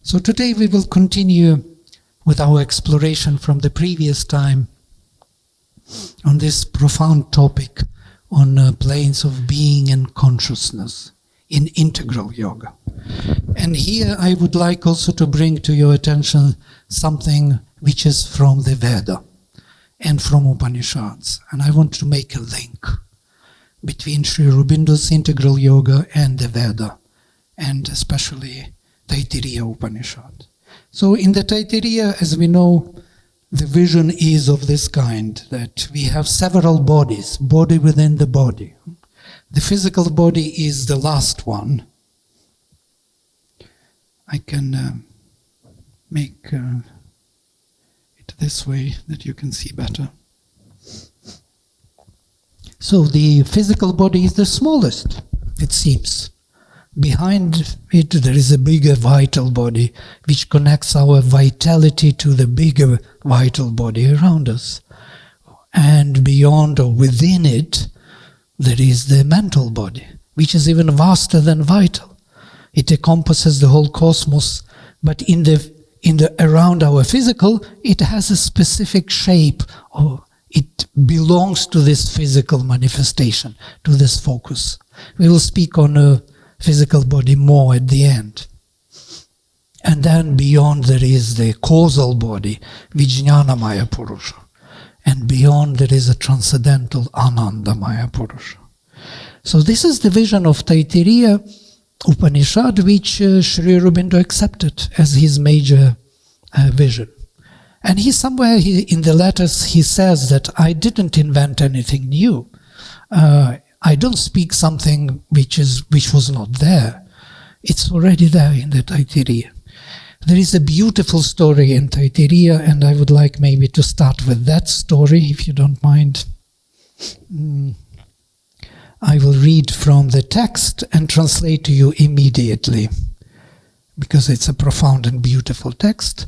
So today we will continue with our exploration from the previous time on this profound topic on planes of being and consciousness in integral yoga. And here I would like also to bring to your attention something which is from the Veda and from Upanishads. And I want to make a link between Sri Aurobindo's integral yoga and the Veda, and especially Taittiriya Upanishad. So in the Taittiriya, as we know, the vision is of this kind, that we have several bodies, body within the body. The physical body is the last one. I can make it this way that you can see better. So the physical body is the smallest, it seems. Behind it there is a bigger vital body which connects our vitality to the bigger vital body around us. And beyond or within it there is the mental body, which is even vaster than vital. It encompasses the whole cosmos, but in the around our physical it has a specific shape, or it belongs to this physical manifestation, to this focus. We will speak on a physical body more at the end. And then beyond there is the causal body, Vijnanamaya Purusha. And beyond there is a transcendental Anandamaya Purusha. So this is the vision of Taittiriya Upanishad, which Sri Aurobindo accepted as his major vision. And somewhere in the letters he says that I didn't invent anything new. I don't speak something which was not there. It's already there in the Taittiriya. There is a beautiful story in Taittiriya, and I would like maybe to start with that story, if you don't mind. I will read from the text and translate to you immediately, because it's a profound and beautiful text.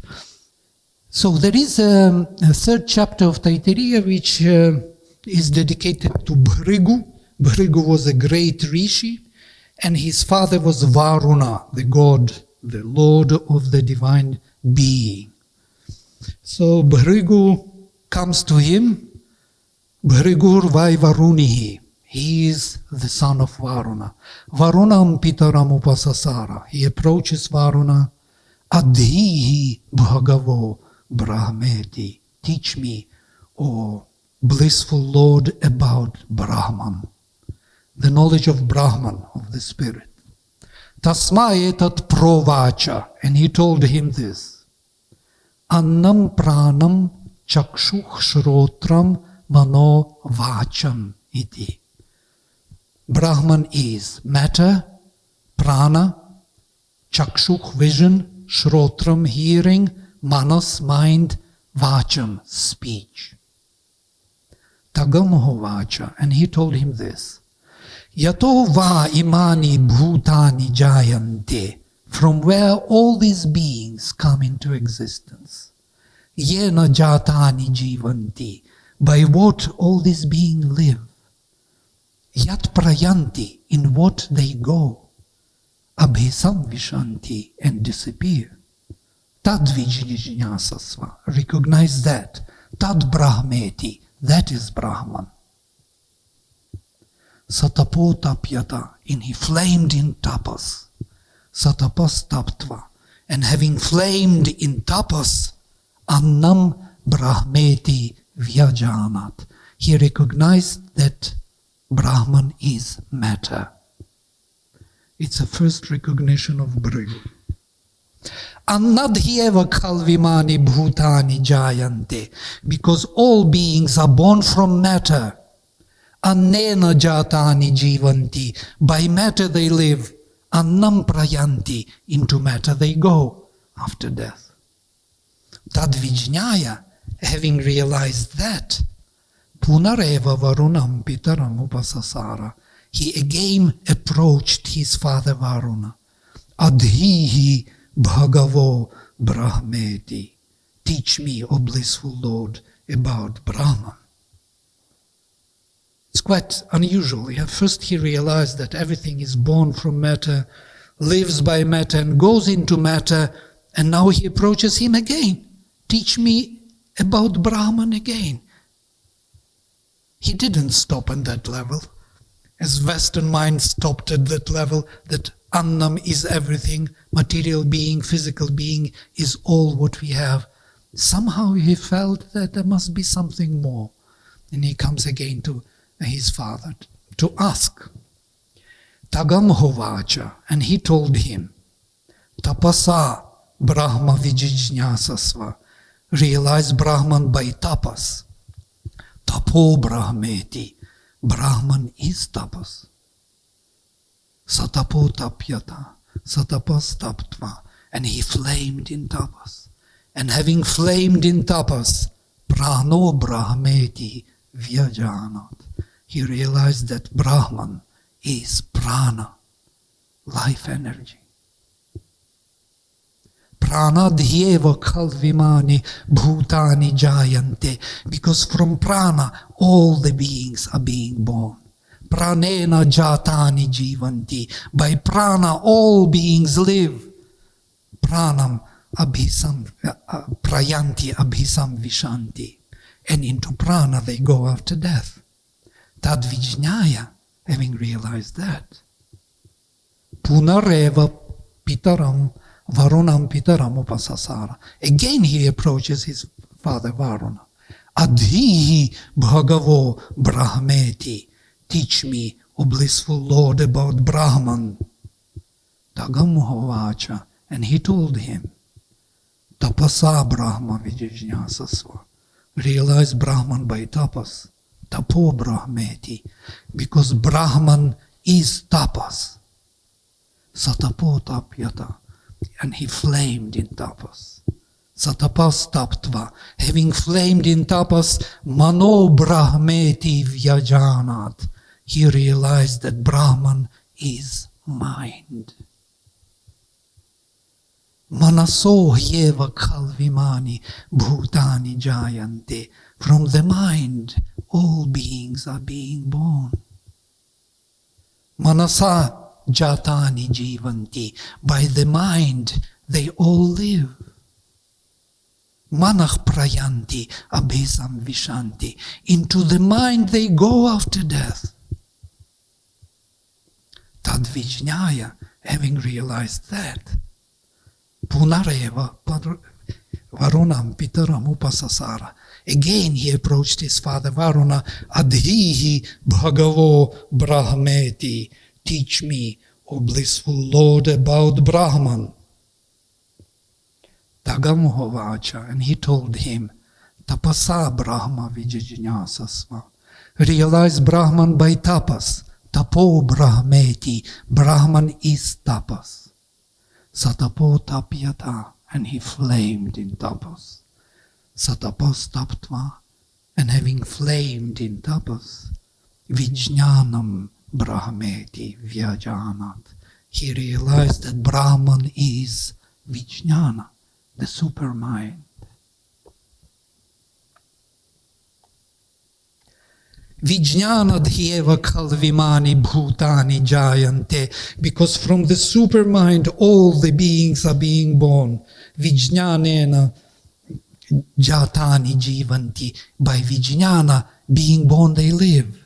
So there is a third chapter of Taittiriya which is dedicated to Bhrigu. Bhrigu was a great rishi, and his father was Varuna, the god, the lord of the divine being. So Bhrigu comes to him, Bhrigur vai Varunihi. He is the son of Varuna. Varunam pitaram upasasara. He approaches Varuna. Adhihi bhagavo brahmeti. Teach me, O blissful Lord, about Brahman, the knowledge of Brahman, of the spirit. Tasma etat provacha. And he told him this. Annam pranam chakshuh shrotram mano vacham iti. Brahman is matter, prana, chakshuh vision, shrotram hearing, manas mind, vacham speech. Tagamho vacha. And he told him this. Yato va imani bhutani jayante. From where all these beings come into existence. Yena jatani jivanti. By what all these beings live. Yat prayanti. In what they go. Abhisam vishanti. And disappear. Tad vijnasasva. Recognize that. Tad brahmeti. That is Brahman. Satapo tapyata. And he flamed in tapas. Satapas taptva. And having flamed in tapas, annam brahmeti vyajanat. He recognized that Brahman is matter. It's a first recognition of Bhrigu. Annadhyeva kalvimani bhutani jayante. Because all beings are born from matter. Annena jatani jivanti. By matter they live. Annam prayanti. Into matter they go after death. Tad vijnaya. Having realized that, punareva varunam pitaram upasasara. He again approached his father Varuna. Adhihi bhagavo brahmeti. Teach me, O blissful Lord, about Brahman. It's quite unusual. First he realized that everything is born from matter, lives by matter, and goes into matter, And now he approaches him again. Teach me about Brahman again. He didn't stop at that level. As Western mind stopped at that level, that Annam is everything, material being, physical being is all what we have. Somehow he felt that there must be something more. And he comes again to his father to ask. Tagam hovacha, and he told him, Tapasa Brahma vijijñasasva. Realize Brahman by tapas. Tapo Brahmeti. Brahman is tapas. Satapo tapyata. Satapas taptva. And he flamed in tapas. And having flamed in tapas, prano Brahmeti vyajanat. He realized that Brahman is prana, life energy. Pranadhyeva khalvimani bhutani jayante. Because from prana all the beings are being born. Pranena jatani jivanti. By prana all beings live. Pranam abhisam prayanti abhisam vishanti. And into prana they go after death. Tad vijñaya, having realized that. Punareva pitaram Varunam pitaram upasasara. Again he approaches his father Varuna. Adhihi bhagavo brahmeti. Teach me, O blissful Lord, about Brahman. Tagam hovacha. And he told him, Tapasa Brahma vijijñasasva. Realize Brahman by tapas. Tapo Brahmeti. Because Brahman is tapas. Satapo tapyata. And he flamed in tapas. Satapas taptva. Having flamed in tapas, mano Brahmeti vyajanat. He realized that Brahman is mind. Manaso hyeva khalvimani bhutani jayante. From the mind, all beings are being born. Manasa jatani jivanti. By the mind, they all live. Manach prayanti abhisam vishanti. Into the mind they go after death. Tad vijñaya, having realized that, punareva varunam pitaram upasasara. Again he approached his father Varuna. Adhihi bhagavo brahmeti. Teach me, O blissful Lord, about Brahman. Tagam hovacha. And he told him, Tapasa Brahma vijijñasasva. Realize Brahman by tapas. Tapo Brahmeti. Brahman is tapas. Satapo tapyata. And he flamed in tapas. Satapas taptva. And having flamed in tapas, vijñanam Brahmeti vyajanat. He realized that Brahman is vijñana, the supermind. Vijñana dhyeva khalvimani bhutani jayante. Because from the supermind all the beings are being born. Vijñanena jatani jivanti. By vijñana, being born they live.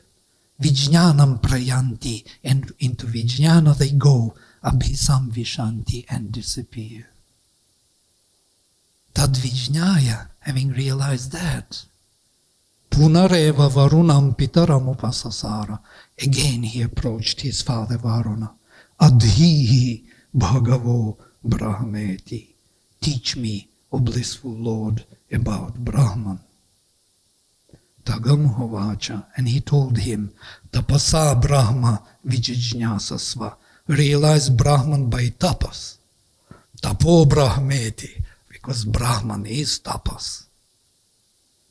Vijñanam prayanti. And into vijñana they go. Abhisam vishanti. And disappear. Tad vijñaya, having realized that, punareva varunam pitaram upasasara. Again he approached his father Varuna. Adhihi bhagavo brahmeti. Teach me, O blissful Lord, about Brahman. Tagam hovacha. And he told him, Tapasa Brahma vijijñasasva. Realize Brahman by tapas. Tapo Brahmeti. Because Brahman is tapas.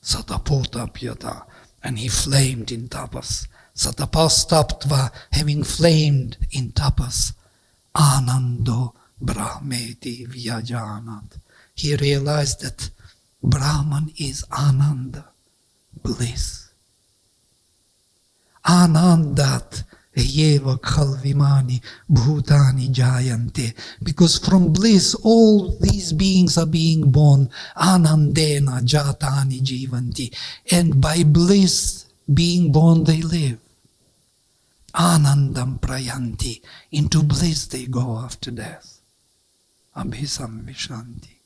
Satapo tapyata. And he flamed in tapas. Satapas taptva. Having flamed in tapas. Anando Brahmeti vyajanat. He realized that Brahman is Ananda, bliss. Anandat Yeva khalvimani bhutani jayante. Because from bliss all these beings are being born. Anandena jatani jivanti. And by bliss being born they live. Anandam prayanti. Into bliss they go after death. Abhisam vishanti.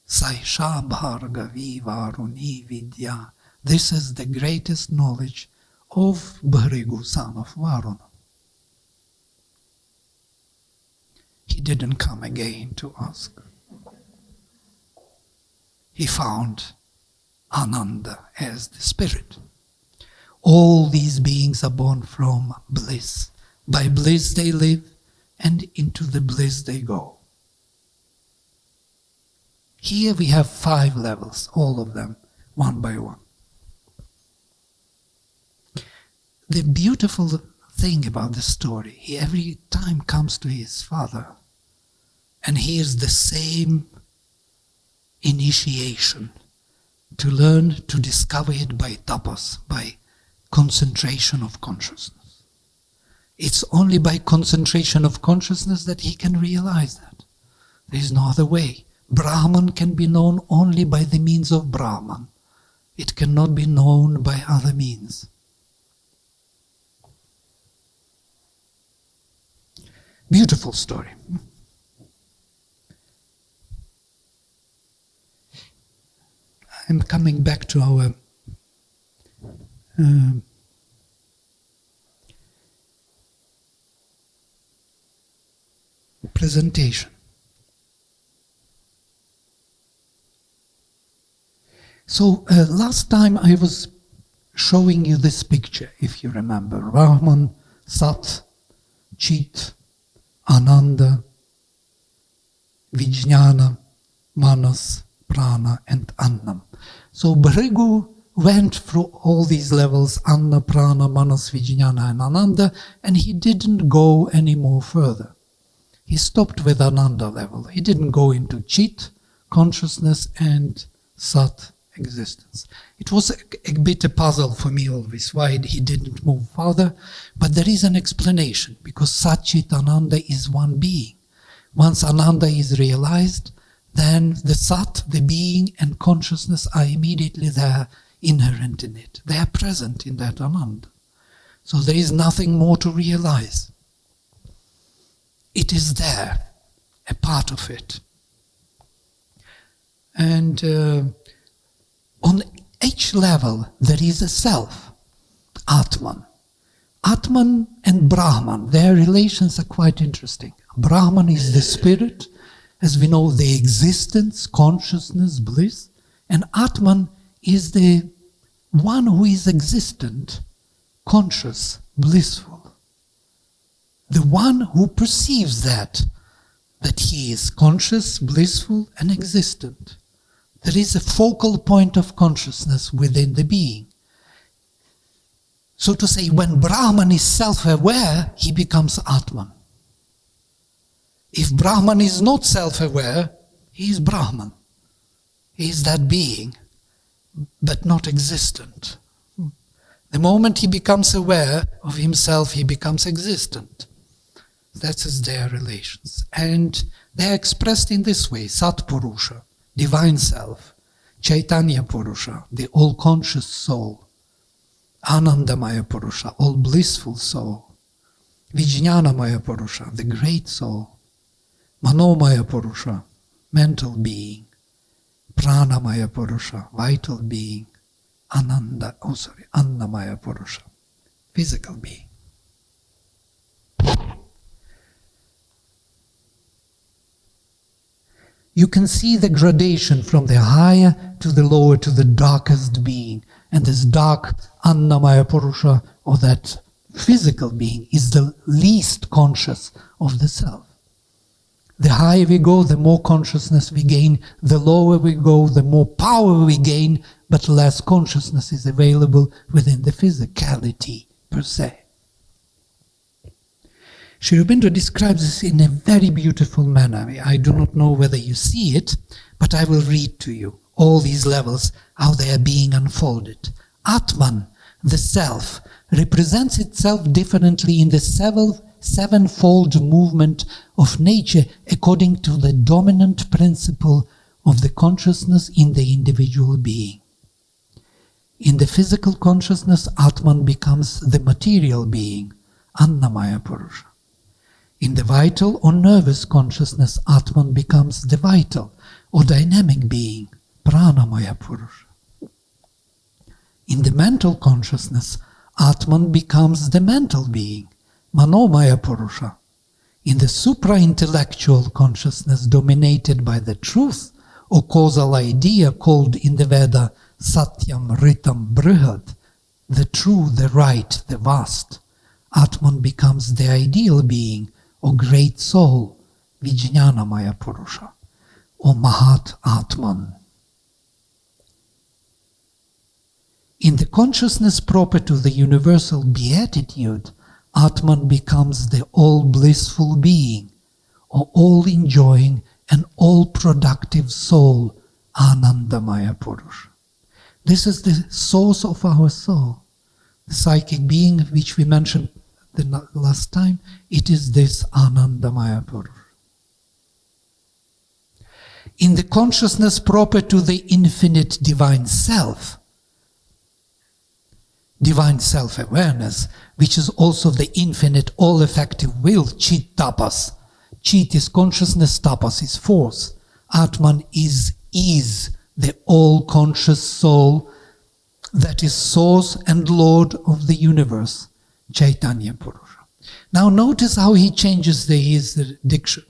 Saisha bhargavi varuni vidya. This is the greatest knowledge of Bhrigu, son of Varuna. He didn't come again to ask. He found Ananda as the spirit. All these beings are born from bliss. By bliss they live, and into the bliss they go. Here we have 5 levels, all of them, one by one. The beautiful thing about the story, he every time comes to his father and hears the same initiation to learn to discover it by tapas, by concentration of consciousness. It's only by concentration of consciousness that he can realize that. There is no other way. Brahman can be known only by the means of Brahman. It cannot be known by other means. Beautiful story. I'm coming back to our presentation. So last time I was showing you this picture, if you remember. Brahman, Sat, Chit, Ananda, Vijnana, Manas, Prana and Annam. So Bhrigu went through all these levels, Anna, Prana, Manas, Vijnana and Ananda, and he didn't go any more further. He stopped with Ananda level. He didn't go into Chit, consciousness, and Sat, existence. It was a bit a puzzle for me always why he didn't move further, but there is an explanation, because Satchit Ananda is one being. Once Ananda is realized, then the Sat, the being, and consciousness are immediately there, inherent in it. They are present in that Ananda. So there is nothing more to realize. It is there, a part of it. And on each level there is a self, Atman. Atman and Brahman, their relations are quite interesting. Brahman is the spirit, as we know, the existence, consciousness, bliss, and Atman is the one who is existent, conscious, blissful. The one who perceives that he is conscious, blissful, and existent. There is a focal point of consciousness within the being. So to say, when Brahman is self-aware, he becomes Atman. If Brahman is not self-aware, he is Brahman. He is that being, but not existent. The moment he becomes aware of himself, he becomes existent. That is their relations. And they are expressed in this way: Sat Purusha, divine self; Chaitanya Purusha, the all-conscious soul; Anandamaya Purusha, all blissful soul; Vijnanamaya Purusha, the great soul; Manomaya Purusha, mental being; Pranamaya Purusha, vital being; Annamaya Purusha, physical being. You can see the gradation from the higher to the lower to the darkest being. And this dark Annamaya Purusha, or that physical being, is the least conscious of the self. The higher we go, the more consciousness we gain. The lower we go, the more power we gain, but less consciousness is available within the physicality per se. Sri Aurobindo describes this in a very beautiful manner. I do not know whether you see it, but I will read to you all these levels, how they are being unfolded. Atman, The self represents itself differently in the sevenfold movement of nature according to the dominant principle of the consciousness in the individual being. In the physical consciousness, Atman becomes the material being, Annamaya Purusha. In the vital or nervous consciousness, Atman becomes the vital or dynamic being, Pranamaya Purusha. In the mental consciousness, Atman becomes the mental being, Manomaya Purusha. In the supra-intellectual consciousness dominated by the truth or causal idea called in the Veda Satyam Ritam Brihad, the true, the right, the vast, Atman becomes the ideal being or great soul, Vijnanamaya Purusha, or Mahat Atman. In the consciousness proper to the universal beatitude, Atman becomes the all-blissful being, or all-enjoying and all-productive soul, Anandamaya Purusha. This is the source of our soul. The psychic being which we mentioned the last time, it is this Anandamaya Purusha. In the consciousness proper to the infinite divine self-awareness, which is also the infinite all-effective will, Chit Tapas. Chit is consciousness, Tapas is force. Atman is the all-conscious soul that is source and lord of the universe, Chaitanya Purusha. Now notice how he changes the diction.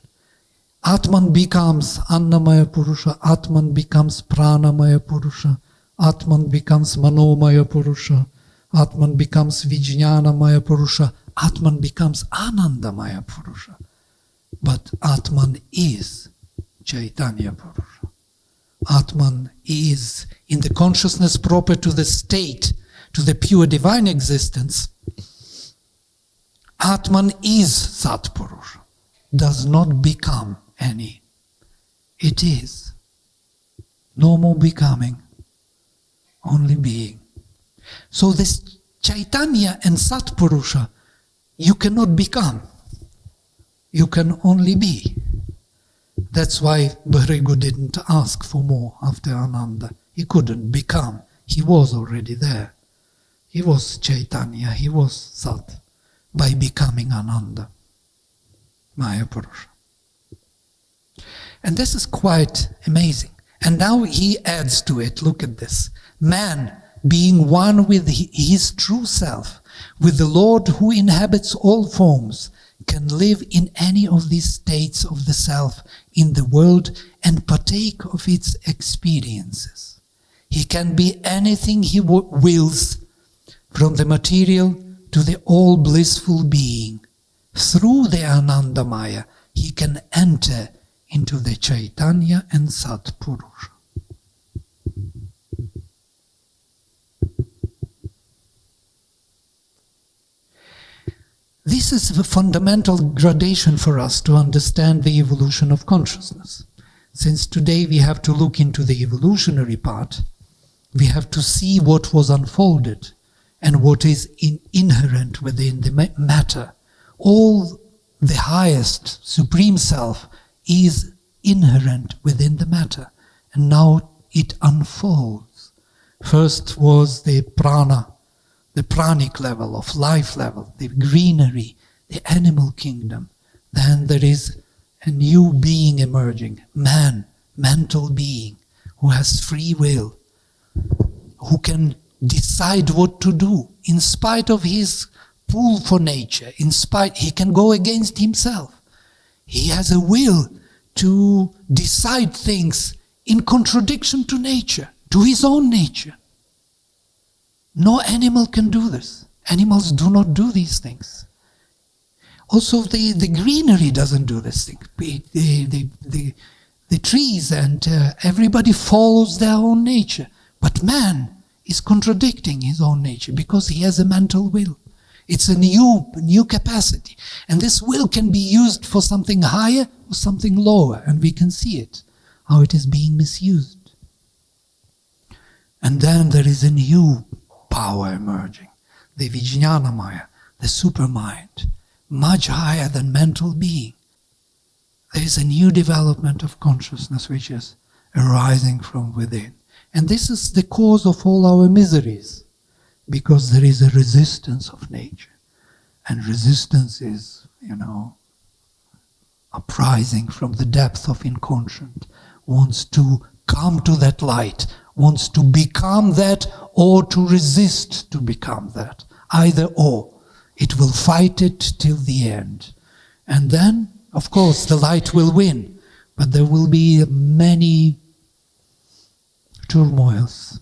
Atman becomes Annamaya Purusha, Atman becomes Pranamaya Purusha, Atman becomes Manomaya Purusha, Atman becomes Vijnanamaya Purusha, Atman becomes Anandamaya Purusha. But Atman is Chaitanya Purusha. Atman is, in the consciousness proper to the state, to the pure divine existence, Atman is Sat Purusha, does not become any. It is. No more becoming, only being. So this Chaitanya and Sat Purusha, you cannot become. You can only be. That's why Bhrigu didn't ask for more after Ananda. He couldn't become. He was already there. He was Chaitanya, he was Sat, by becoming Ananda, Maya Purusha. And this is quite amazing. And now he adds to it, look at this. Man, being one with his true self, with the Lord who inhabits all forms, can live in any of these states of the self in the world and partake of its experiences. He can be anything he wills, from the material to the all-blissful being. Through the Anandamaya, he can enter into the Chaitanya and Sat Purusha. This is the fundamental gradation for us to understand the evolution of consciousness. Since today we have to look into the evolutionary part, we have to see what was unfolded and what is inherent within the matter. All the highest, supreme self is inherent within the matter, and now it unfolds. First was the prana, the pranic level, of life level, the greenery, the animal kingdom. Then there is a new being emerging, man, mental being, who has free will, who can decide what to do in spite of his pull for nature, he can go against himself. He has a will to decide things in contradiction to nature, to his own nature. No animal can do this. Animals do not do these things. Also, the greenery doesn't do this thing. The trees and everybody follows their own nature. But man is contradicting his own nature because he has a mental will. It's a new capacity. And this will can be used for something higher or something lower. And we can see it, how it is being misused. And then there is a new power emerging. The Vijnana Maya, the supermind, much higher than mental being. There is a new development of consciousness which is arising from within. And this is the cause of all our miseries, because there is a resistance of nature. And resistance is, uprising from the depth of inconscient, wants to come to that light, wants to become that or to resist to become that. Either or. It will fight it till the end. And then, of course, the light will win, but there will be many turmoils.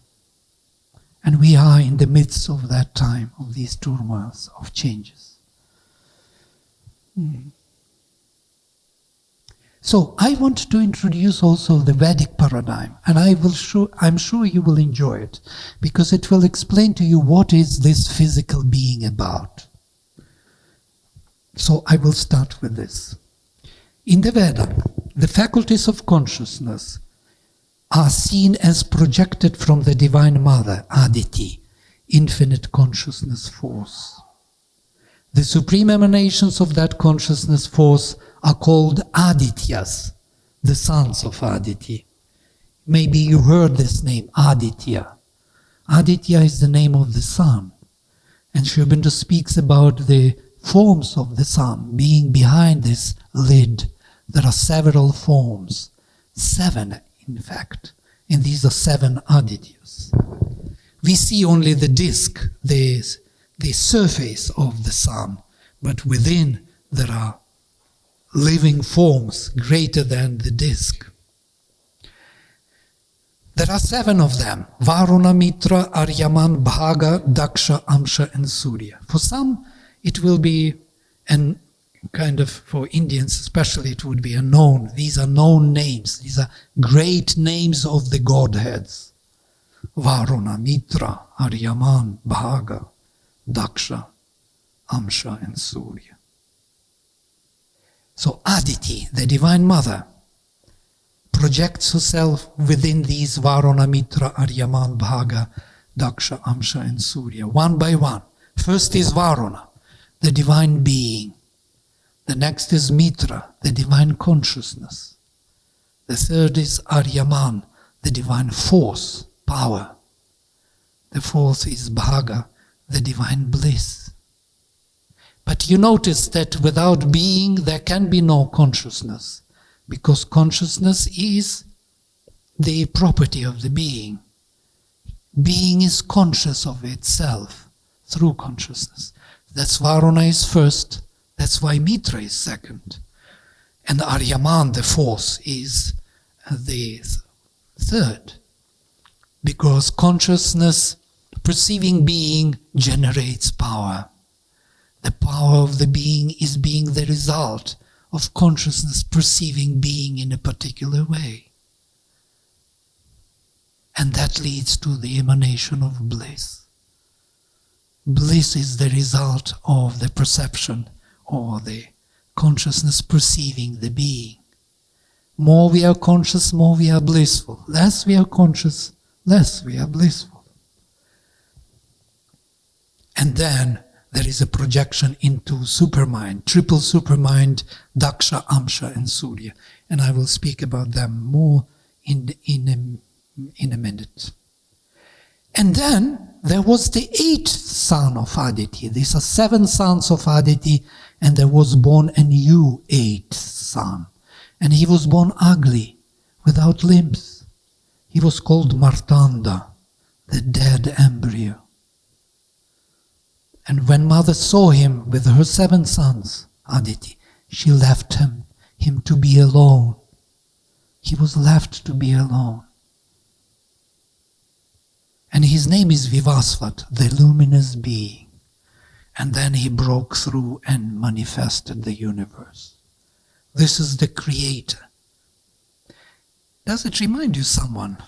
And we are in the midst of that time, of these turmoils, of changes. So I want to introduce also the Vedic paradigm, and I'm sure you will enjoy it, because it will explain to you what is this physical being about. So I will start with this. In the Veda, the faculties of consciousness are seen as projected from the Divine Mother, Aditi, infinite consciousness force. The supreme emanations of that consciousness force are called Adityas, the sons of Aditi. Maybe you heard this name, Aditya. Aditya is the name of the sun. And Sri Aurobindo speaks about the forms of the sun being behind this lid. There are several forms, 7 in fact, and these are 7 Adityas. We see only the disk, the surface of the sun, but within there are living forms greater than the disk. There are 7 of them: Varuna, Mitra, Aryaman, Bhaga, Daksha, Amsha, and Surya. For some, it will be, and kind of for Indians especially, it would be a known. These are known names. These are great names of the Godheads. Varuna, Mitra, Aryaman, Bhaga, Daksha, Amsha, and Surya. So Aditi, the Divine Mother, projects herself within these Varuna, Mitra, Aryaman, Bhaga, Daksha, Amsha, and Surya, one by one. First is Varuna, the divine being. The next is Mitra, the divine consciousness. The third is Aryaman, the divine force, power. The fourth is Bhaga, the divine bliss. But you notice that without being there can be no consciousness, because consciousness is the property of the being. Being is conscious of itself through consciousness. That's Varuna is first. That's why Mitra is second. And Aryaman, the fourth, is the third. Because consciousness, perceiving being, generates power. The power of the being is being the result of consciousness perceiving being in a particular way. And that leads to the emanation of bliss. Bliss is the result of the perception or the consciousness perceiving the being. More we are conscious, more we are blissful. Less we are conscious, less we are blissful. And then there is a projection into supermind, triple supermind, Daksha, Amsha, and Surya. And I will speak about them more in a minute. And then there was the 8th son of Aditi. These are 7 sons of Aditi, and there was born a new 8th son. And he was born ugly, without limbs. He was called Martanda, the dead embryo. And when mother saw him with her 7 sons, Aditi, she left him to be alone. He was left to be alone. And his name is Vivasvat, the luminous being. And then he broke through and manifested the universe. This is the creator. Does it remind you someone?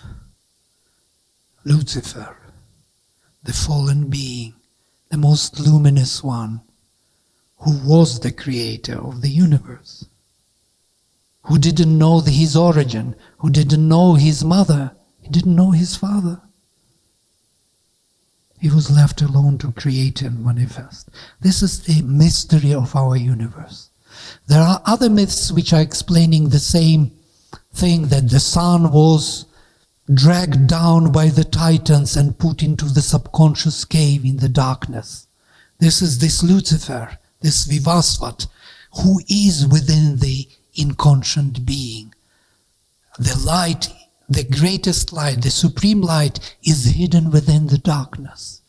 Lucifer, the fallen being, the most luminous one, who was the creator of the universe, who didn't know his origin, who didn't know his mother, he didn't know his father. He was left alone to create and manifest. This is the mystery of our universe. There are other myths which are explaining the same thing, that the sun was dragged down by the Titans and put into the subconscious cave in the darkness. This is this Lucifer, this Vivasvat, who is within the inconscient being. The light, the greatest light, the supreme light, is hidden within the darkness.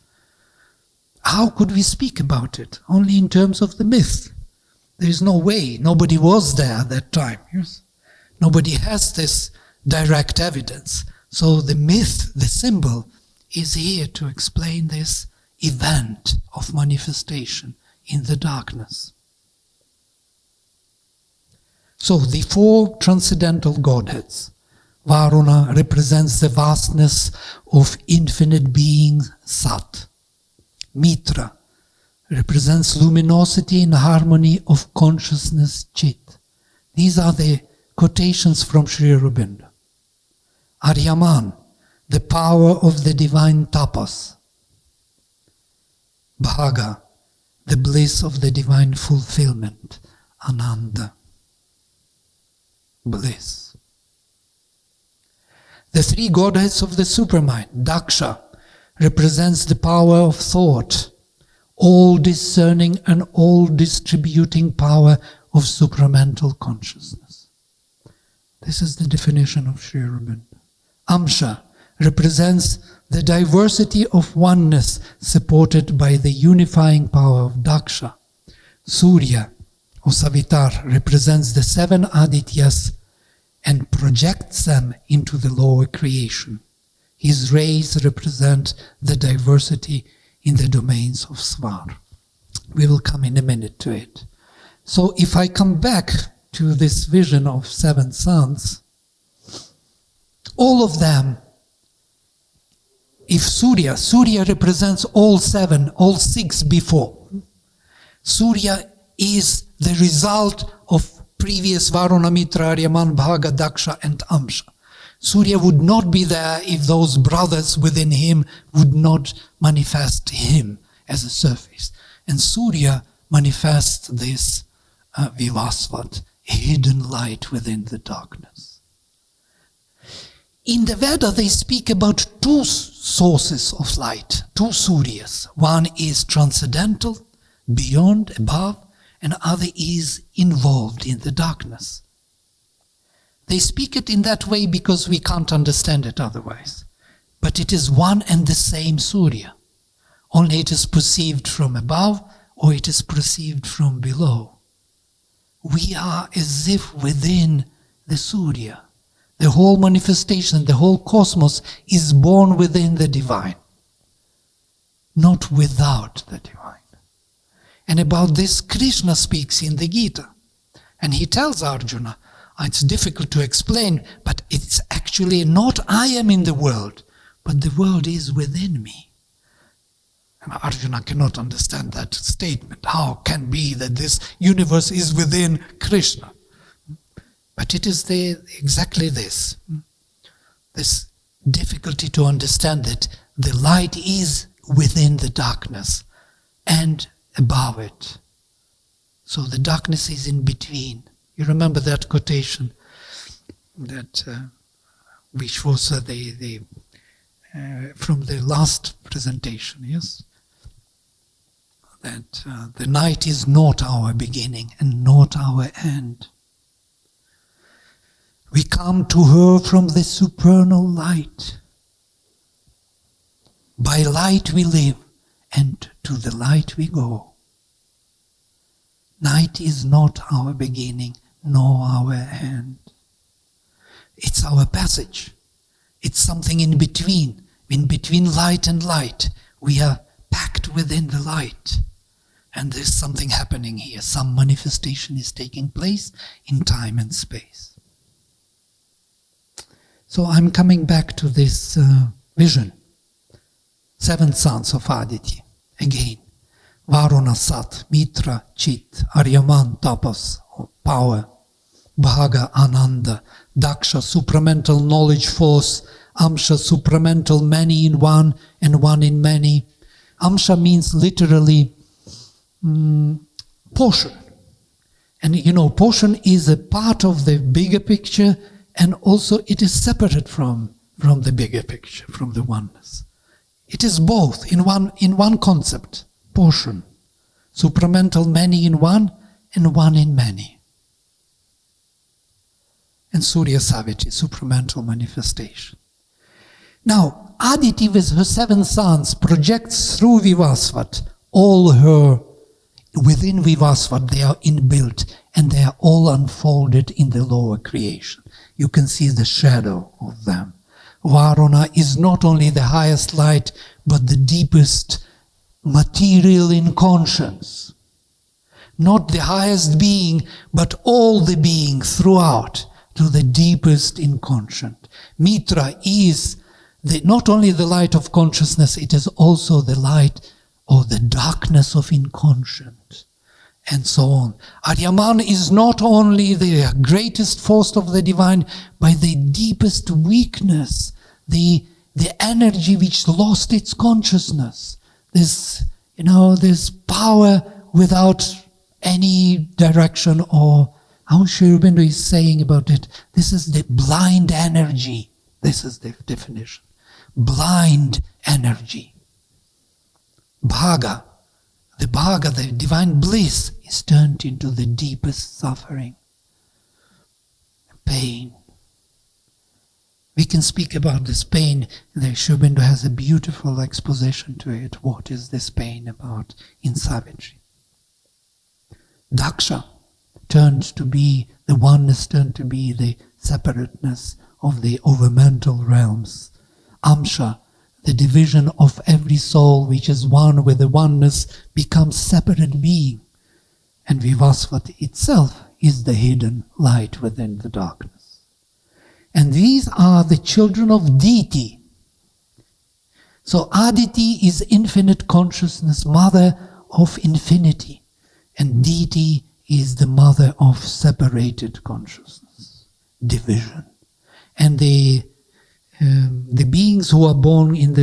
How could we speak about it? Only in terms of the myth. There is no way. Nobody was there at that time. Yes? Nobody has this direct evidence. So the myth, the symbol, is here to explain this event of manifestation in the darkness. So the four transcendental godheads. Varuna represents the vastness of infinite being, Sat. Mitra represents luminosity and harmony of consciousness, Chit. These are the quotations from Sri Aurobindo. Aryaman, the power of the divine tapas. Bhaga, the bliss of the divine fulfillment, Ananda, bliss. The three godheads of the supermind, Daksha, represents the power of thought, all-discerning and all-distributing power of supramental consciousness. This is the definition of Sri Aurobindo. Amsha represents the diversity of oneness supported by the unifying power of Daksha. Surya, or Savitar, represents the seven Adityas and projects them into the lower creation. His rays represent the diversity in the domains of Svar. We will come in a minute to it. So if I come back to this vision of seven suns, all of them, if Surya represents all seven, all six before. Surya is the result of previous Varuna, Mitra, Aryaman, Bhaga, Daksha and Amsha. Surya would not be there if those brothers within him would not manifest him as a surface. And Surya manifests this Vivasvat, hidden light within the darkness. In the Veda, they speak about two sources of light, two Suryas. One is transcendental, beyond, above, and other is involved in the darkness. They speak it in that way because we can't understand it otherwise. But it is one and the same Surya. Only it is perceived from above or it is perceived from below. We are as if within the Surya. The whole manifestation, the whole cosmos is born within the divine, not without the divine. And about this Krishna speaks in the Gita. And he tells Arjuna, it's difficult to explain, but it's actually not I am in the world, but the world is within me. And Arjuna cannot understand that statement. How can be that this universe is within Krishna? But it is exactly this difficulty to understand that the light is within the darkness and above it. So the darkness is in between. You remember that quotation that which was from the last presentation, yes? That the night is not our beginning and not our end. We come to her from the supernal light. By light we live, and to the light we go. Night is not our beginning, nor our end. It's our passage. It's something in between light and light. We are packed within the light. And there's something happening here. Some manifestation is taking place in time and space. So I'm coming back to this vision. Seven sons of Aditi. Again, Varuna, Sat, Mitra, Chit, Aryaman, Tapas, power, Bhaga, Ananda, Daksha, supramental knowledge force, Amsha, supramental many in one and one in many, Amsha means literally portion. And portion is a part of the bigger picture, and also it is separate from the bigger picture, from the oneness. It is both in one concept, portion. Supramental, many in one, and one in many. And Surya Savitri, supramental manifestation. Now, Aditi with her 7 sons projects through Vivasvat all her, within Vivasvat they are inbuilt, and they are all unfolded in the lower creation. You can see the shadow of them. Varuna is not only the highest light, but the deepest material in conscience. Not the highest being, but all the being throughout, to the deepest in conscience. Mitra is not only the light of consciousness, it is also the light or the darkness of inconscient, and so on. Aryaman is not only the greatest force of the divine, but the deepest weakness, the energy which lost its consciousness. This power without any direction, or how Sri Aurobindo is saying about it, this is the blind energy. This is the definition. Blind energy. Bhaga, the divine bliss, is turned into the deepest suffering, pain. We can speak about this pain. The Sri Aurobindo has a beautiful exposition to it. What is this pain about in Savitri? Daksha turned to be, the oneness turned to be the separateness of the overmental realms. Amsha, the division of every soul which is one with the oneness, becomes separate being. And Vivasvat itself is the hidden light within the darkness. And these are the children of deity. So Aditi is infinite consciousness, mother of infinity. And deity is the mother of separated consciousness, division. And the beings who are born on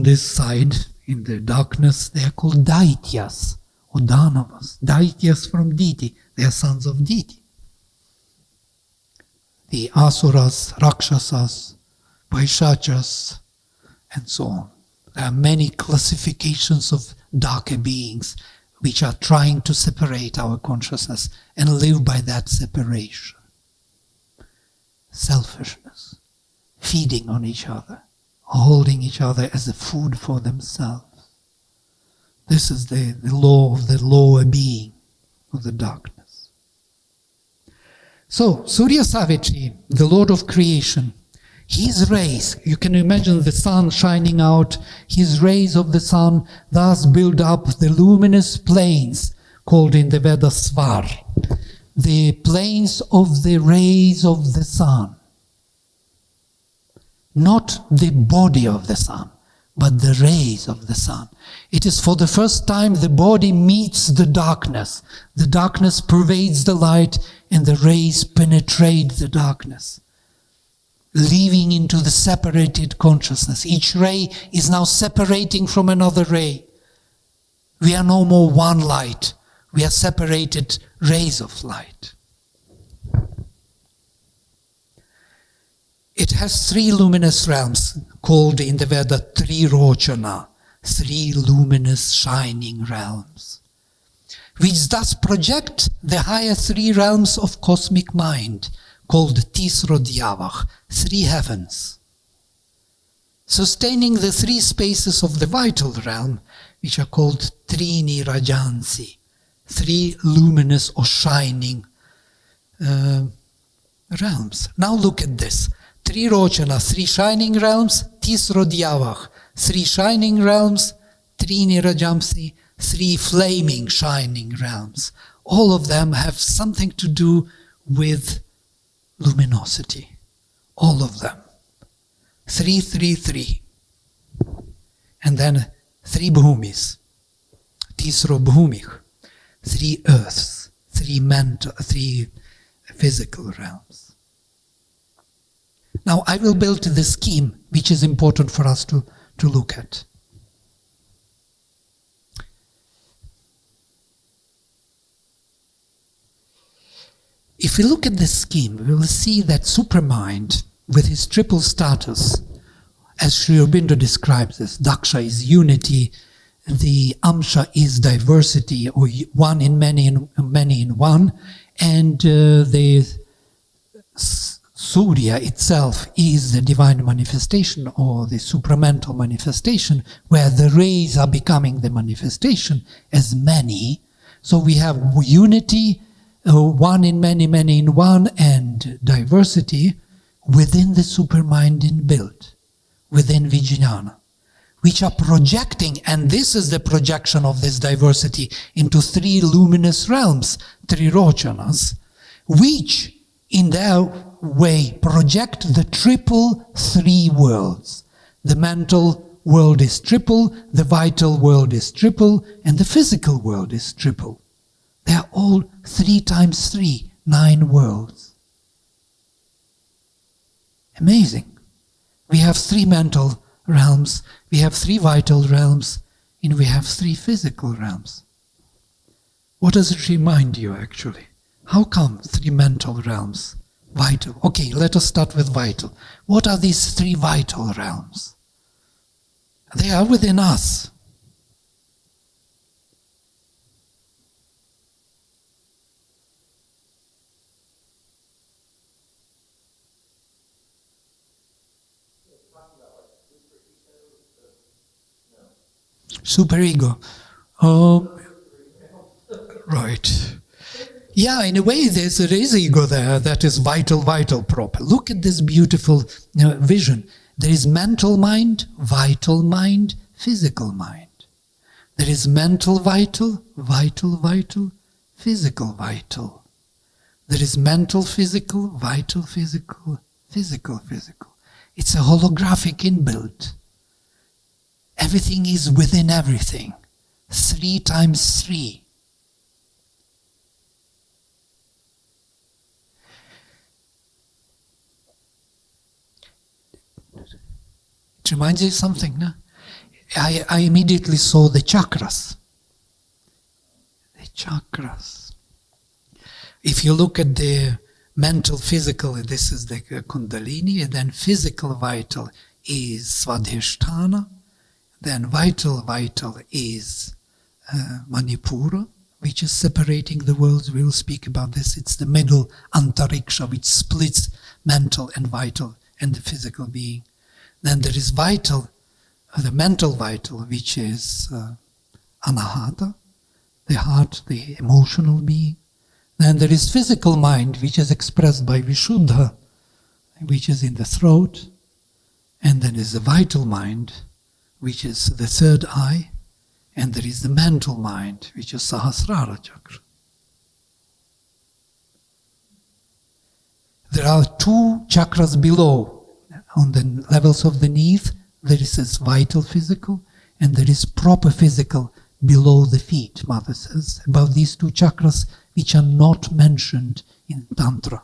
this side, in the darkness, they are called Daityas or Danavas. Daityas from deity, they are sons of deity. The Asuras, Rakshasas, Vaishachas, and so on. There are many classifications of darker beings which are trying to separate our consciousness and live by that separation. Selfishness, feeding on each other, holding each other as a food for themselves. This is the law of the lower being, of the darkness. So, Surya Savitri, the Lord of creation, his rays, you can imagine the sun shining out, his rays of the sun thus build up the luminous plains called in the Veda Svar, the plains of the rays of the sun. Not the body of the sun, but the rays of the sun. It is for the first time the body meets the darkness. The darkness pervades the light and the rays penetrate the darkness, leaving into the separated consciousness. Each ray is now separating from another ray. We are no more one light. We are separated rays of light. It has 3 luminous realms, called in the Veda Trirochana, 3 luminous shining realms, which thus project the higher 3 realms of cosmic mind, called Tisrodhyavach, 3 heavens, sustaining the 3 spaces of the vital realm, which are called Trini Rajansi, 3 luminous or shining realms. Now look at this. Trirochana, 3 shining realms, Tisrodhyavach, 3 shining realms, Trini Rajansi, 3 flaming shining realms. All of them have something to do with luminosity. All of them. 3, 3, 3. And then 3 bhumis. Tisro bhumich. 3 earths. 3 physical realms. Now, I will build the scheme, which is important for us to look at. 3 luminous shining realms, 3 shining realms, 3 flaming shining realms. All of them have something to do with luminosity. All of them. 3, 3, 3. And then 3 bhumis. Tisro bhumich. 3 earths. 3 physical realms. Now, I will build the scheme, which is important for us to look at. If we look at the scheme, we will see that supermind, with his triple status, as Sri Aurobindo describes this, Daksha is unity, the Amsha is diversity, or one in many in one, and the Surya itself is the divine manifestation, or the supramental manifestation, where the rays are becoming the manifestation as many. So we have unity, one in many in one, and diversity within the supermind inbuilt, within Vijnana, which are projecting, and this is the projection of this diversity into three luminous realms, Trirochanas, which in their way project the triple three worlds. The mental world is triple, the vital world is triple, and the physical world is triple. They are all 3 times 3, 9 worlds. Amazing. We have 3 mental realms, we have 3 vital realms, and we have 3 physical realms. What does it remind you, actually? How come 3 mental realms? Vital. Okay, let us start with vital. What are these 3 vital realms? They are within us. Superego. Right. Yeah, in a way there is ego there that is vital proper. Look at this beautiful vision. There is mental mind, physical mind. There is mental vital, physical vital. There is mental physical, vital physical, physical. It's a holographic inbuilt. Everything is within everything. 3 times 3. It reminds you of something, no? I immediately saw the chakras. The chakras. If you look at the mental, physical, this is the Kundalini, and then physical, vital is Svadhisthana, then vital is Manipura, which is separating the worlds. We will speak about this. It's the middle Antariksha, which splits mental and vital and the physical being. Then there is vital, the mental vital, which is Anahata, the heart, the emotional being. Then there is physical mind, which is expressed by Vishuddha, which is in the throat. And then there is the vital mind, which is the third eye. And there is the mental mind, which is Sahasrara chakra. There are 2 chakras below. On the levels of the knees, there is this vital physical, and there is proper physical below the feet, Mother says, above these 2 chakras, which are not mentioned in Tantra,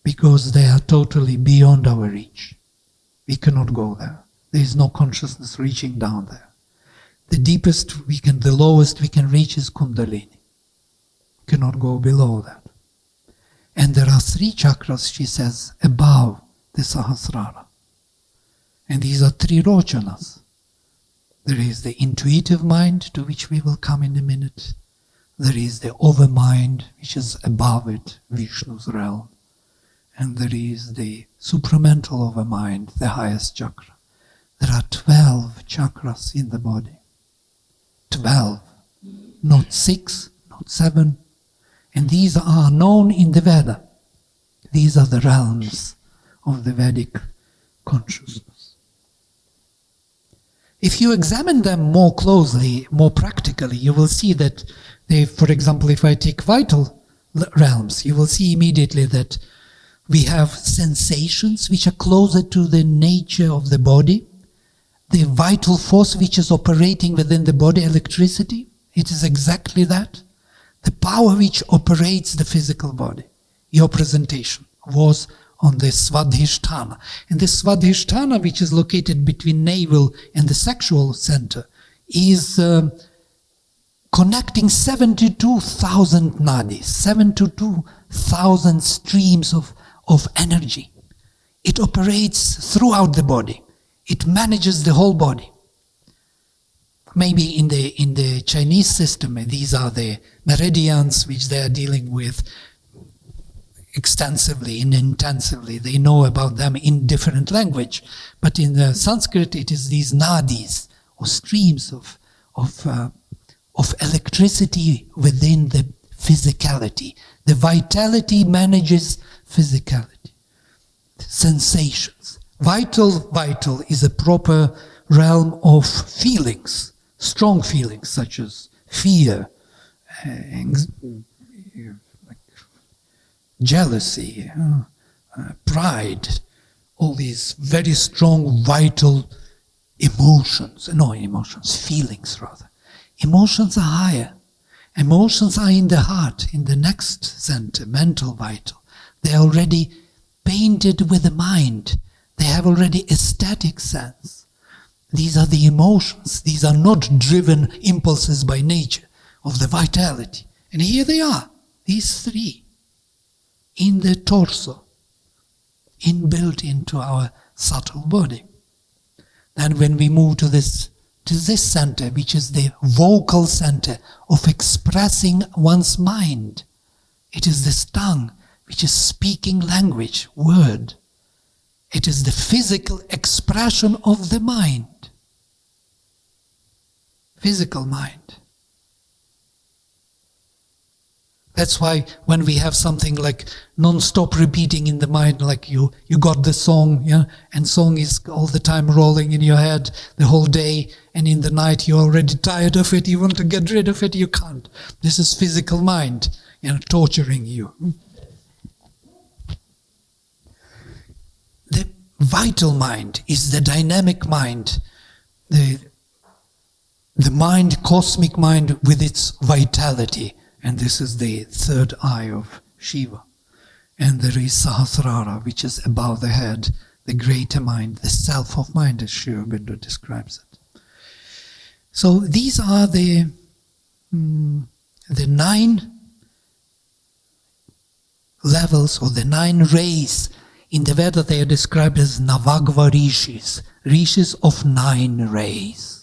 because they are totally beyond our reach. We cannot go there. There is no consciousness reaching down there. The deepest the lowest we can reach is Kundalini. We cannot go below that. And there are 3 chakras, she says, above the Sahasrara. And these are Trirochanas. There is the intuitive mind, to which we will come in a minute. There is the overmind, which is above it, Vishnu's realm. And there is the supramental overmind, the highest chakra. There are 12 chakras in the body. 12. Not 6, not 7. And these are known in the Veda. These are the realms of the Vedic consciousness. If you examine them more closely, more practically, you will see that they, for example, if I take vital realms, you will see immediately that we have sensations which are closer to the nature of the body. The vital force which is operating within the body, electricity, it is exactly that. The power which operates the physical body. Your presentation was on the Svadhisthana. And the Svadhisthana, which is located between navel and the sexual center, is connecting 72,000 nadis, 72,000 streams of energy. It operates throughout the body. It manages the whole body. Maybe in the Chinese system, these are the meridians which they are dealing with extensively and intensively. They know about them in different language. But in the Sanskrit, it is these nadis, or streams of electricity within the physicality. The vitality manages physicality. Sensations. Vital is a proper realm of feelings, strong feelings such as fear, jealousy, pride, all these very strong, vital feelings rather. Emotions are higher. Emotions are in the heart, in the next center, mental, vital. They are already painted with the mind. They have already aesthetic sense. These are the emotions. These are not driven impulses by nature of the vitality. And here they are, these three, in the torso, inbuilt into our subtle body. Then when we move to this center, which is the vocal center of expressing one's mind, it is this tongue which is speaking language, word. It is the physical expression of the mind. Physical mind. That's why when we have something like non-stop repeating in the mind, like you got the song, yeah, and song is all the time rolling in your head the whole day, and in the night you're already tired of it, you want to get rid of it, you can't. This is physical mind, torturing you. The vital mind is the dynamic mind, the mind, cosmic mind with its vitality. And this is the third eye of Shiva. And there is Sahasrara, which is above the head, the greater mind, the self of mind, as Sri Aurobindo describes it. So these are the 9 levels, or the 9 rays. In the Veda they are described as Navagva Rishis, Rishis of 9 rays.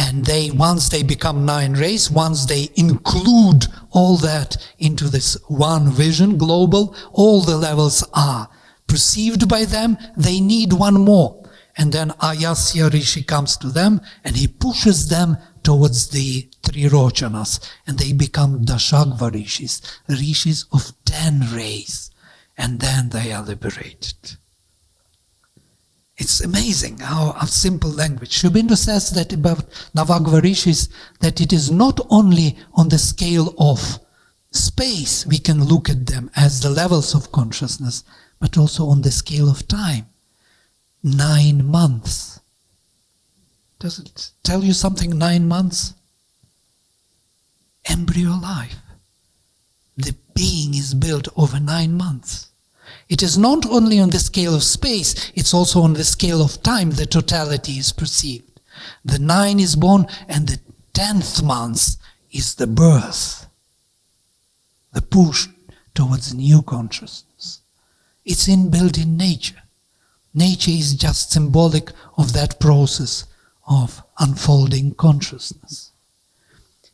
And once they become 9 rays, once they include all that into this one vision, global, all the levels are perceived by them, they need one more. And then Ayasya Rishi comes to them and he pushes them towards the 3 Rochanas. And they become Dashagva Rishis, Rishis of 10 rays. And then they are liberated. It's amazing how a simple language. Sri Aurobindo says that about Navagva Rishis, that it is not only on the scale of space we can look at them as the levels of consciousness, but also on the scale of time. 9 months. Does it tell you something, 9 months? Embryo life. The being is built over 9 months. It is not only on the scale of space, it's also on the scale of time the totality is perceived. The 9 is born and the 10th month is the birth, the push towards new consciousness. It's inbuilt in nature. Nature is just symbolic of that process of unfolding consciousness.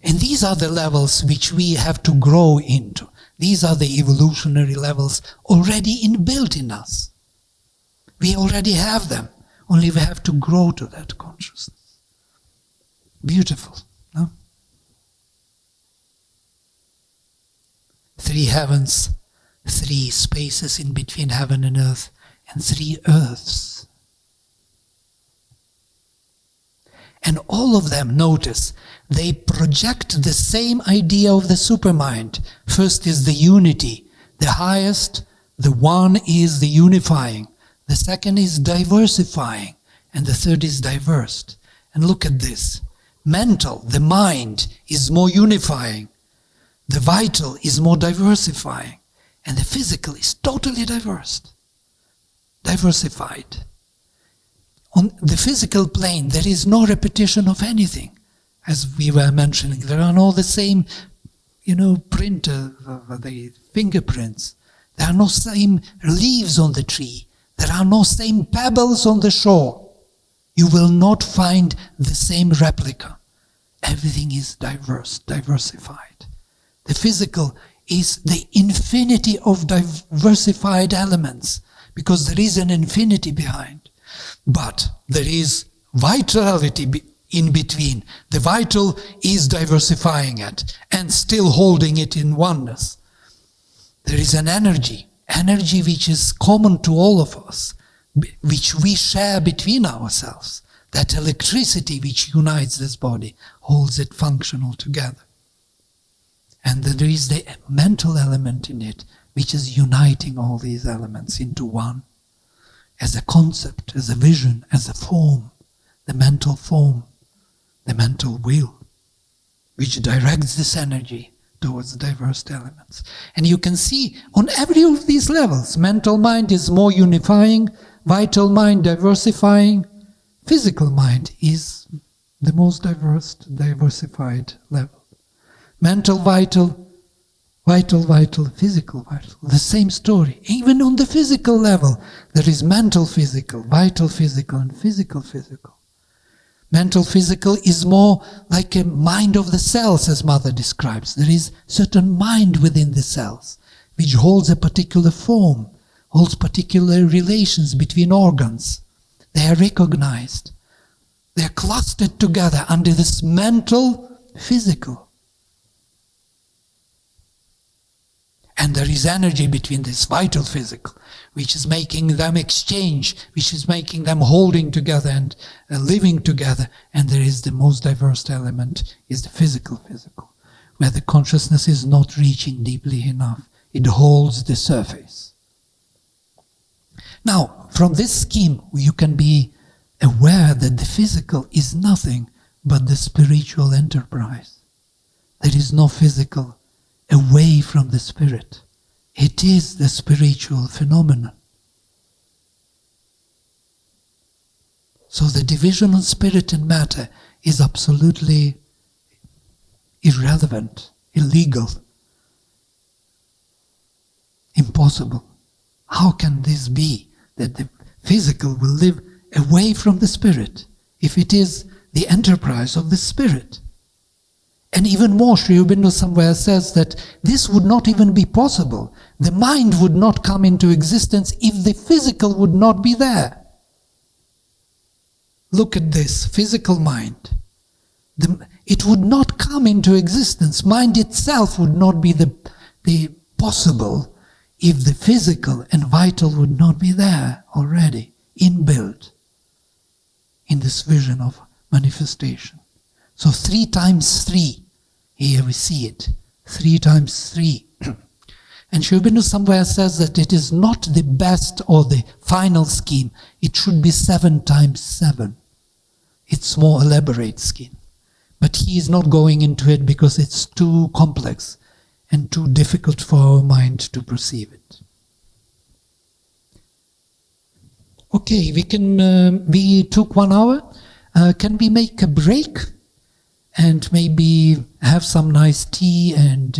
And these are the levels which we have to grow into. These are the evolutionary levels already inbuilt in us. We already have them, only we have to grow to that consciousness. Beautiful, no? 3 heavens, 3 spaces in between heaven and earth, and 3 earths. And all of them, notice, they project the same idea of the supermind. First is the unity. The highest, the one is the unifying. The second is diversifying. And the third is diverse. And look at this. Mental, the mind, is more unifying. The vital is more diversifying. And the physical is totally diversified. On the physical plane, there is no repetition of anything, as we were mentioning. There are no the same, print of the fingerprints. There are no same leaves on the tree. There are no same pebbles on the shore. You will not find the same replica. Everything is diversified. The physical is the infinity of diversified elements, because there is an infinity behind. But there is vitality in between. The vital is diversifying it and still holding it in oneness. There is an energy which is common to all of us, which we share between ourselves. That electricity which unites this body, holds it functional together. And there is the mental element in it, which is uniting all these elements into one. As a concept, as a vision, as a form, the mental form, the mental will, which directs this energy towards diverse elements. And you can see on every of these levels, mental mind is more unifying, vital mind diversifying, physical mind is the most diversified level. Mental, vital, physical, vital. The same story. Even on the physical level, there is mental, physical, vital, physical, and physical, physical. Mental, physical is more like a mind of the cells, as Mother describes. There is certain mind within the cells, which holds a particular form, holds particular relations between organs. They are recognized. They are clustered together under this mental, physical. And there is energy between this vital physical, which is making them exchange, which is making them holding together and living together. And there is the most diverse element, is the physical, where the consciousness is not reaching deeply enough. It holds the surface. Now, from this scheme, you can be aware that the physical is nothing but the spiritual enterprise. There is no physical away from the spirit. It is the spiritual phenomenon. So the division of spirit and matter is absolutely irrelevant, illegal, impossible. How can this be, that the physical will live away from the spirit, if it is the enterprise of the spirit? And even more, Sri Aurobindo somewhere says that this would not even be possible. The mind would not come into existence if the physical would not be there. Look at this, physical mind. It would not come into existence. Mind itself would not be the possible if the physical and vital would not be there already, inbuilt in this vision of manifestation. So 3 times 3. Here we see it, 3 times 3. And Sri Aurobindo somewhere says that it is not the best or the final scheme. It should be 7 times 7. It's more elaborate scheme. But he is not going into it because it's too complex and too difficult for our mind to perceive it. Okay, we took 1 hour. Can we make a break? And maybe have some nice tea and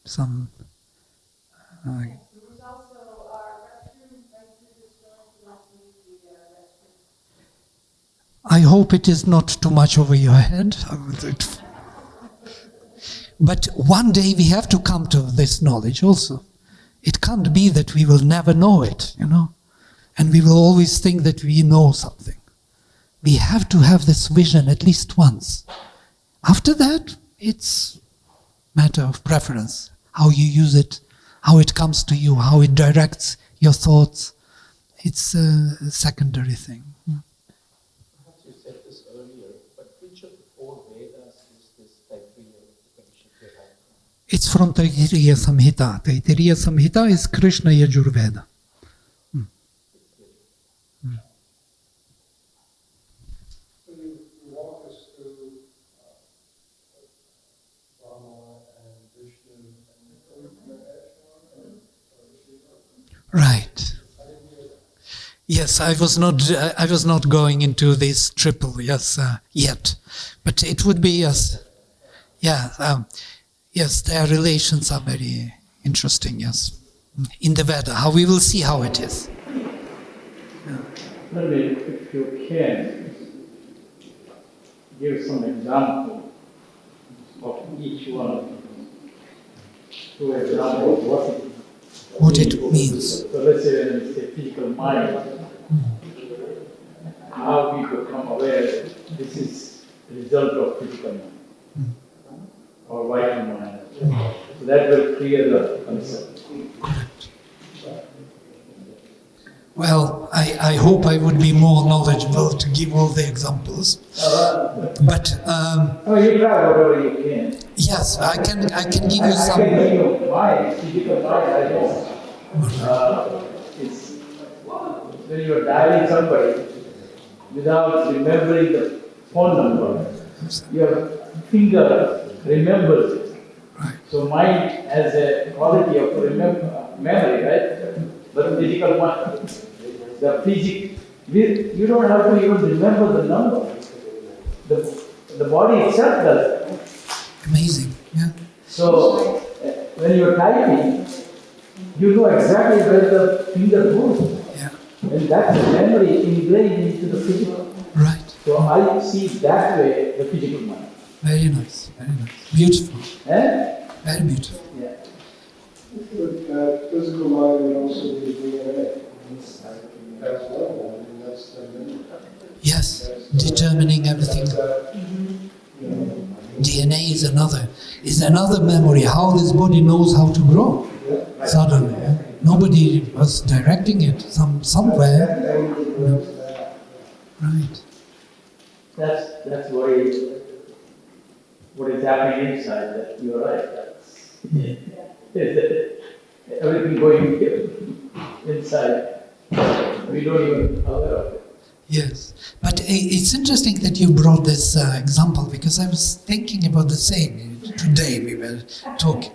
some... There was also our restroom right through this door. Let me the restroom. I hope it is not too much over your head. But one day we have to come to this knowledge also. It can't be that we will never know it, and we will always think that we know something. We have to have this vision at least once. After that, it's matter of preference, how you use it, how it comes to you, how it directs your thoughts. It's a secondary thing. Perhaps you said this earlier, but which of the 4 Vedas is this Taittiriya Upanishad derived from? It's from Taittiriya Samhita. Taittiriya Samhita is Krishna Yajurveda. Right. Yes, I was not going into this triple, yes, yet. But it would be, yes. Yeah, yes, their relations are very interesting, yes. In the Veda, how we will see how it is. Maybe if you can, give some example of each one of them. Two examples of What it means. So let's say when we say physical mind, how we become aware that this is the result of physical mind or vital mind. So that will clear the concept. Well, I hope I would be more knowledgeable to give all the examples. But Oh, you try whatever you can. yes, I can give you I some. can give you mind, physical mind, I know. It's when you are dialing somebody without remembering the phone number, your finger remembers it. Right. So mind has a quality of memory, right? But physical mind, the you don't have to even remember the number. The body itself does it. Amazing, yeah. So when you're typing, you know exactly where the finger moves. Yeah. And that's the memory ingrained into the physical. Right. So I see that way the physical mind. Very nice, very nice. Beautiful. Eh? Very beautiful. Yeah. But that physical mind would also be DNA. That's level. I mean, that's the memory. Yes, determining everything. DNA is another memory, how this body knows how to grow. Suddenly, yeah? Nobody was directing it somewhere. Right. That's what is happening inside. That you're right. Everything going inside. We don't even aware of it. Yes, but it's interesting that you brought this example because I was thinking about the same. Today we were talking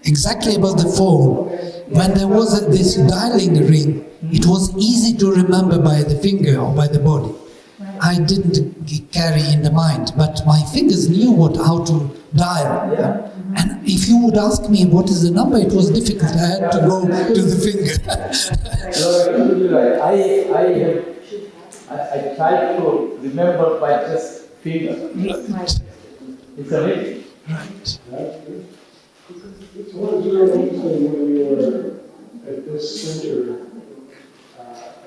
exactly about the phone. When there was this dialing ring, it was easy to remember by the finger or by the body. I didn't carry in the mind, but my fingers knew how to dial. Yeah. And if you would ask me what is the number, it was difficult. I had to go to the finger. Right. I try to remember by just finger. Right. It's amazing. Right. It's one of your interesting when you were at this center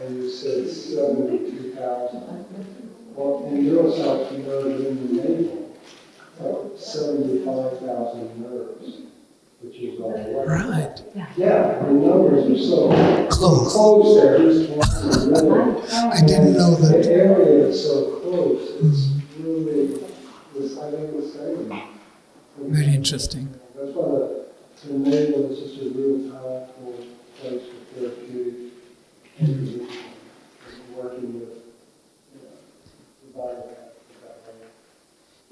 and you said 72,000. Well, in neuroscience, you know that in the navel, 75,000 nerves, which is all right. Right. Yeah, the numbers are so Close. close there. Just one really. I didn't know The that. area is so close. It's really I think the same. Very interesting. That's why the navel is just a real powerful place for therapeutic intervention. Working with the body.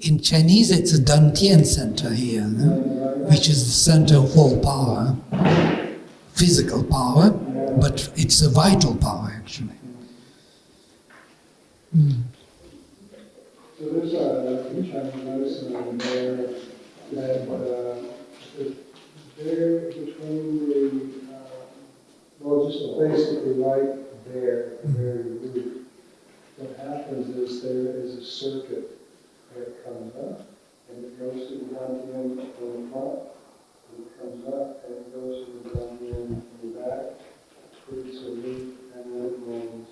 In Chinese, it's a Dantian center here, no? Which is the center of all power, physical power, but it's a vital power actually. So there's a Chinese medicine in there that there between the, just basically right there, the very root, what happens is there is a circuit that comes up, and it goes to the Dantian on the front, and it comes up, and it goes to the Dantian on the back, creates a loop, and then it rolls.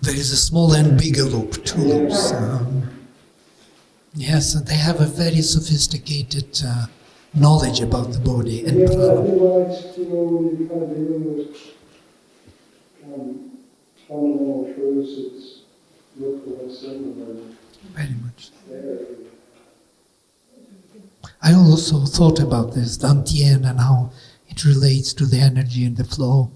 There is a small and bigger loop, two loops. Yes, and they have a very sophisticated knowledge about the body and Yeah, I prana. feel like, when you're kind of dealing with fundamental truths, it's look for what's similar Very much. there. I also thought about this, Dantian, and how it relates to the energy and the flow.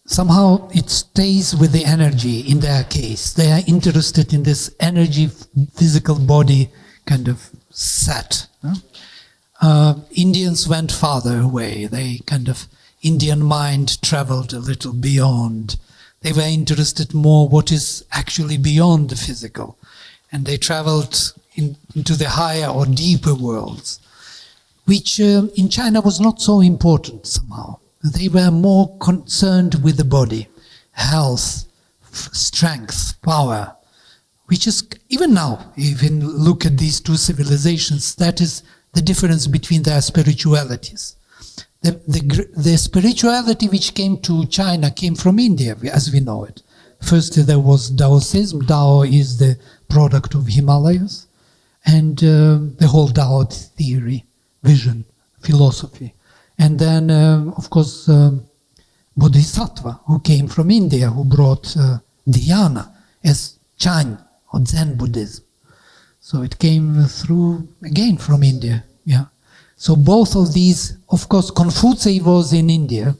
Somehow it stays with the energy in their case. They are interested in this energy, physical body kind of set. No? Indians went farther away. They kind of Indian mind traveled a little beyond. They were interested more what is actually beyond the physical. And they traveled into the higher or deeper worlds, which in China was not so important somehow. They were more concerned with the body, health, strength, power, which is, even now, even look at these two civilizations, that is the difference between their spiritualities. The spirituality which came to China came from India, as we know it. First there was Taoism. Tao is the product of Himalayas, and the whole Tao theory, vision, philosophy. And then, of course, Bodhisattva, who came from India, who brought dhyana as Chan or Zen Buddhism. So it came through, again, from India. Yeah. So both of these, of course, Confucius was in India.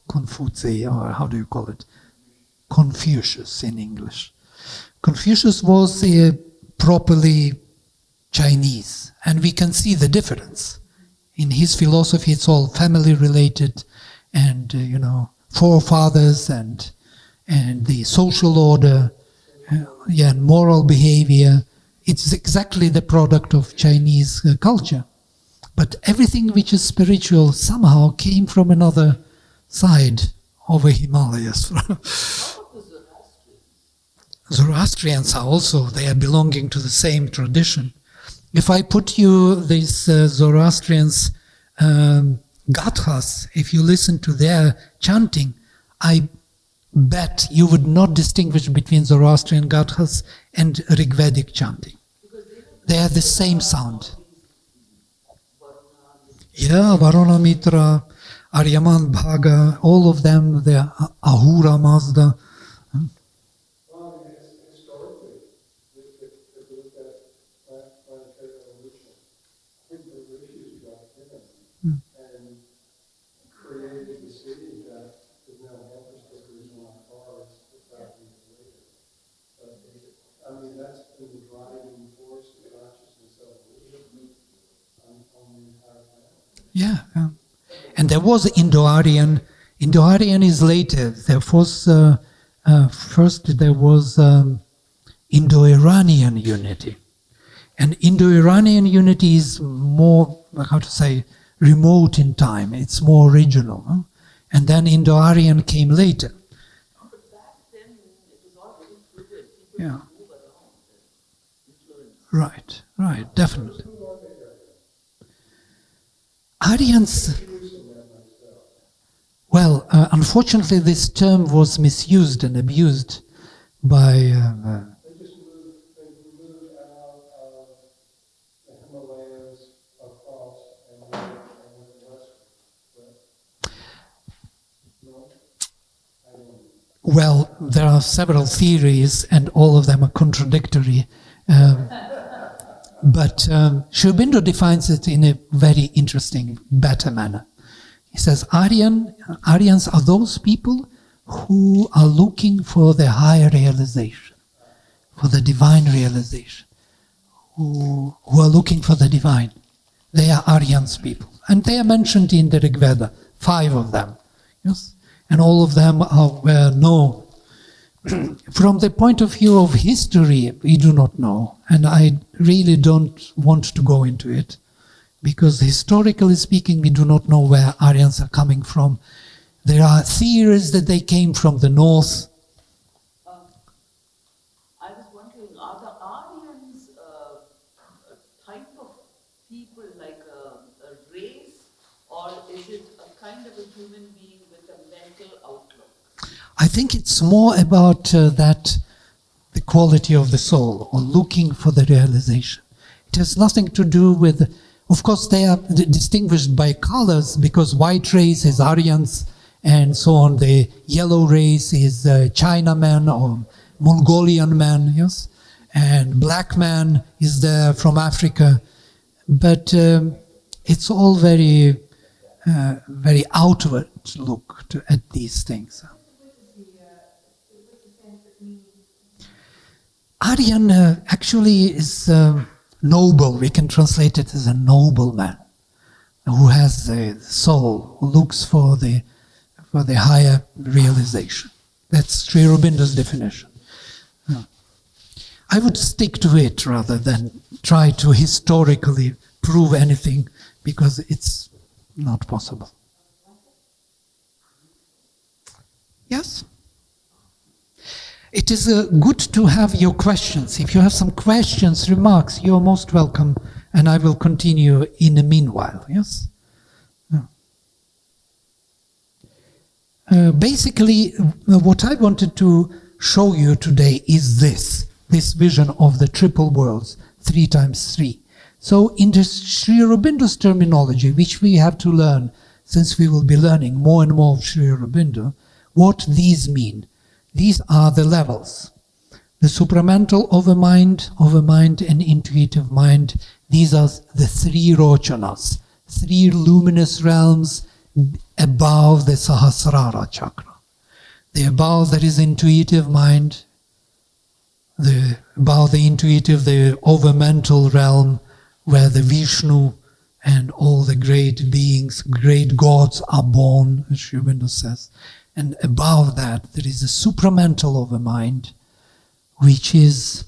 Confucius, or how do you call it? Confucius in English. Confucius was properly Chinese, and we can see the difference. In his philosophy, it's all family related, and forefathers, and the social order, and moral behavior. It's exactly the product of Chinese culture. But everything which is spiritual somehow came from another side over Himalayas. Zoroastrians are also, they are belonging to the same tradition. If I put you these Zoroastrians' gathas, if you listen to their chanting, I bet you would not distinguish between Zoroastrian gathas and Rigvedic chanting. They have the same sound. Yeah, Varuna Mitra, Aryaman Bhaga, all of them, they are Ahura Mazda. Well, historically, if you look at planetary evolution, I think the rishis got given and created the city that is now helping us cruising on cars without being related. But I mean, that's been the driving force of consciousness evolution on the entire planet. Yeah, and there was Indo-Aryan. Indo-Aryan is later. There was first there was Indo-Iranian unity, and Indo-Iranian unity is more, how to say, remote in time. It's more original, huh? And then Indo-Aryan came later. But back then it was all very fluid. People Yeah. move around and influence. Right, definitely. Aryans, well, unfortunately this term was misused and abused by... They moved out of the Himalayas across and went west. No, I don't know. Well, there are several theories and all of them are contradictory. But Sri Aurobindo defines it in a very interesting, better manner. He says, Aryans are those people who are looking for the higher realization, for the divine realization, who are looking for the divine. They are Aryans people. And they are mentioned in the Rig Veda, 5 of them. Yes? And all of them are known. From the point of view of history, we do not know. And I really don't want to go into it. Because historically speaking, we do not know where Aryans are coming from. There are theories that they came from the north. I was wondering, are the Aryans a type of people, like a race, or is it a kind of a human being with a mental outlook? I think it's more about the quality of the soul, or looking for the realization. It has nothing to do with, of course they are distinguished by colors, because white race is Aryans, and so on. The yellow race is Chinaman or Mongolian man, yes? And black man is there from Africa. But it's all very, very outward look at these things. Aryan actually is noble. We can translate it as a noble man who has the soul, who looks for the for the higher realization. That's Sri Aurobindo's definition. I would stick to it rather than try to historically prove anything, because it's not possible. Yes? It is good to have your questions. If you have some questions, remarks, you're most welcome, and I will continue in the meanwhile. Yes? Basically, what I wanted to show you today is this vision of the triple worlds, 3 times 3. So in the Sri Aurobindo's terminology, which we have to learn, since we will be learning more and more of Sri Aurobindo, what these mean. These are the levels. The supramental overmind and intuitive mind. These are the 3 rochanas, 3 luminous realms above the Sahasrara chakra. The above, that is intuitive mind. Above the intuitive, the overmental realm, where the Vishnu and all the great beings, great gods are born, as Sri Aurobindo says. And above that, there is a supramental overmind, which is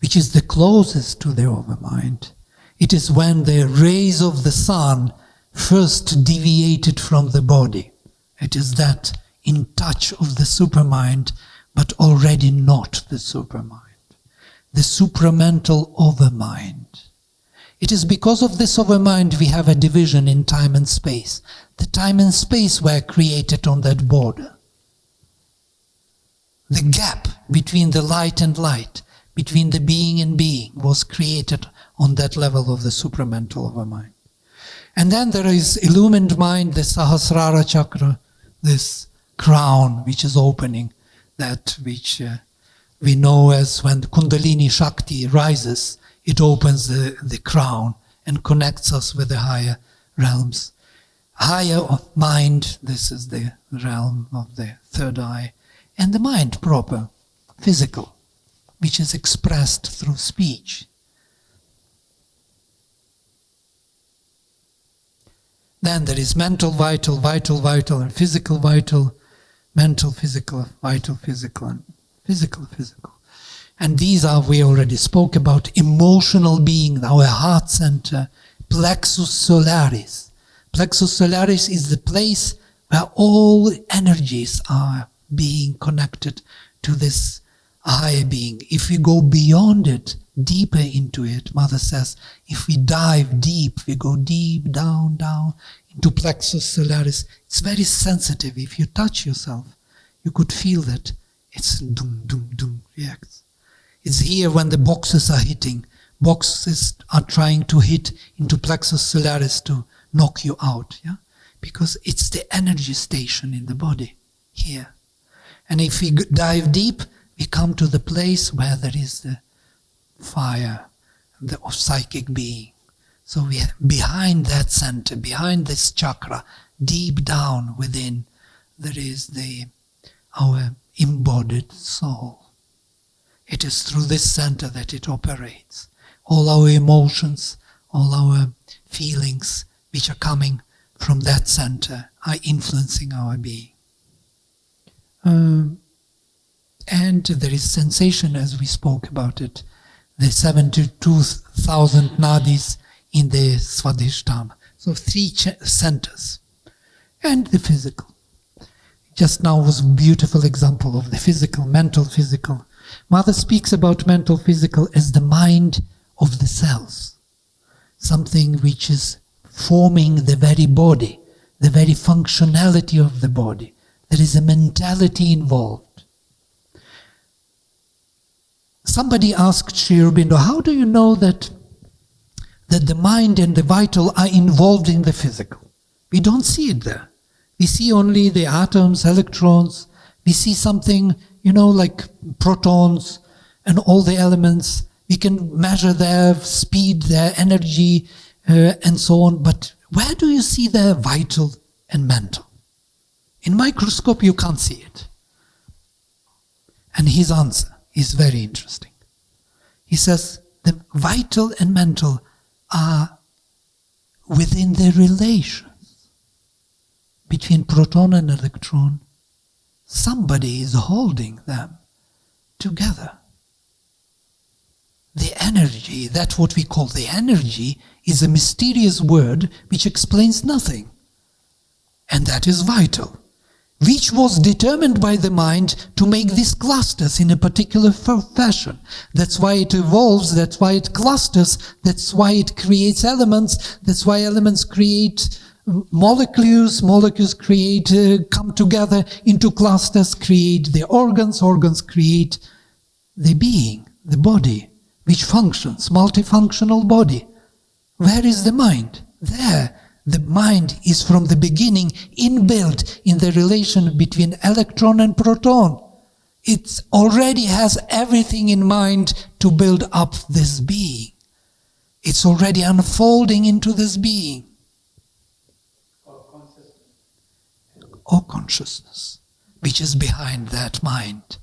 the closest to the overmind. It is when the rays of the sun first deviated from the body. It is that in touch of the supermind, but already not the supermind. The supramental overmind. It is because of this overmind we have a division in time and space. The time and space were created on that border. The gap between the light and light, between the being and being, was created on that level of the supramental overmind. And then there is illumined mind, the Sahasrara chakra, this crown which is opening, that which we know as when the Kundalini Shakti rises, it opens the crown and connects us with the higher realms. Higher mind, this is the realm of the third eye, and the mind proper, physical, which is expressed through speech. Then there is mental, vital, vital, vital, and physical, vital, mental, physical, vital, physical, and physical, physical. And these are, we already spoke about, emotional being, our heart center, plexus solaris. Plexus solaris is the place where all energies are being connected to this higher being. If we go beyond it, deeper into it, Mother says, if we dive deep, we go deep down into plexus solaris. It's very sensitive. If you touch yourself, you could feel that it's doom, doom, doom, reacts. It's here when the boxes are hitting. Boxes are trying to hit into plexus solaris to knock you out, yeah? Because it's the energy station in the body, here. And if we dive deep, we come to the place where there is the fire of psychic being. So we are behind that center, behind this chakra, deep down within, there is our embodied soul. It is through this center that it operates. All our emotions, all our feelings which are coming from that center are influencing our being. And there is sensation, as we spoke about it, the 72,000 nadis in the Swadhisthana. So 3 centers. And the physical. Just now was a beautiful example of the physical, mental, physical. Mother speaks about mental, physical as the mind of the cells. Something which is forming the very body, the very functionality of the body. There is a mentality involved. Somebody asked Sri Aurobindo, how do you know that the mind and the vital are involved in the physical? We don't see it there. We see only the atoms, electrons. We see something, like protons and all the elements. We can measure their speed, their energy, and so on. But where do you see their vital and mental? In microscope, you can't see it. And his answer is very interesting. He says the vital and mental are within the relations. between proton and electron, somebody is holding them together. The energy, that's what we call the energy, is a mysterious word which explains nothing. And that is vital, which was determined by the mind to make these clusters in a particular fashion. That's why it evolves, that's why it clusters, that's why it creates elements, that's why elements create molecules, molecules create, come together into clusters, create the organs, organs create the being, the body, which functions, multifunctional body. Where is the mind? There. The mind is from the beginning inbuilt in the relation between electron and proton. It already has everything in mind to build up this being. It's already unfolding into this being. Or consciousness, which is behind that mind.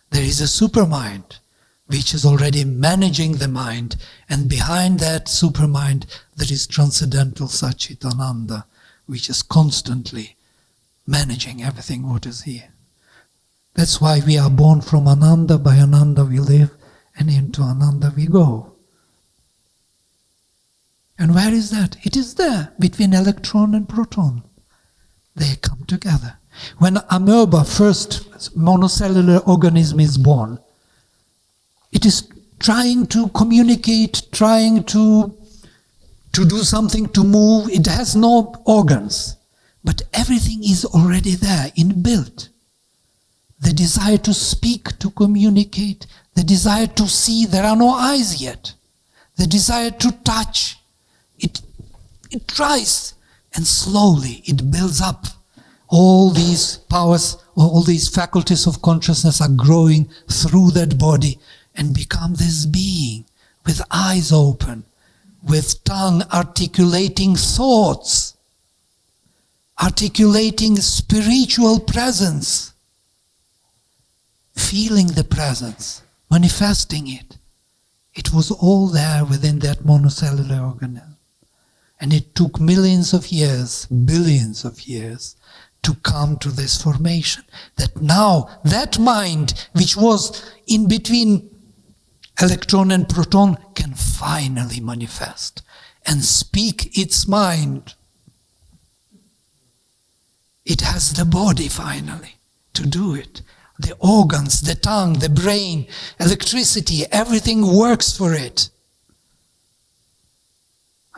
There is a supermind, which is already managing the mind, and behind that supermind there is transcendental Satchitananda, which is constantly managing everything what is here. That's why we are born from Ananda, by Ananda we live, and into Ananda we go. And where is that? It is there, between electron and proton. They come together. When amoeba, first monocellular organism, is born, it is trying to communicate, trying to do something, to move. It has no organs, but everything is already there, inbuilt. The desire to speak, to communicate, the desire to see, there are no eyes yet. The desire to touch, it tries, and slowly it builds up. All these powers, all these faculties of consciousness are growing through that body and become this being with eyes open, with tongue articulating thoughts, articulating spiritual presence, feeling the presence, manifesting it. It was all there within that monocellular organism. And it took millions of years, billions of years, to come to this formation. That now, that mind, which was in between electron and proton, can finally manifest and speak its mind. It has the body finally to do it. The organs, the tongue, the brain, electricity, everything works for it.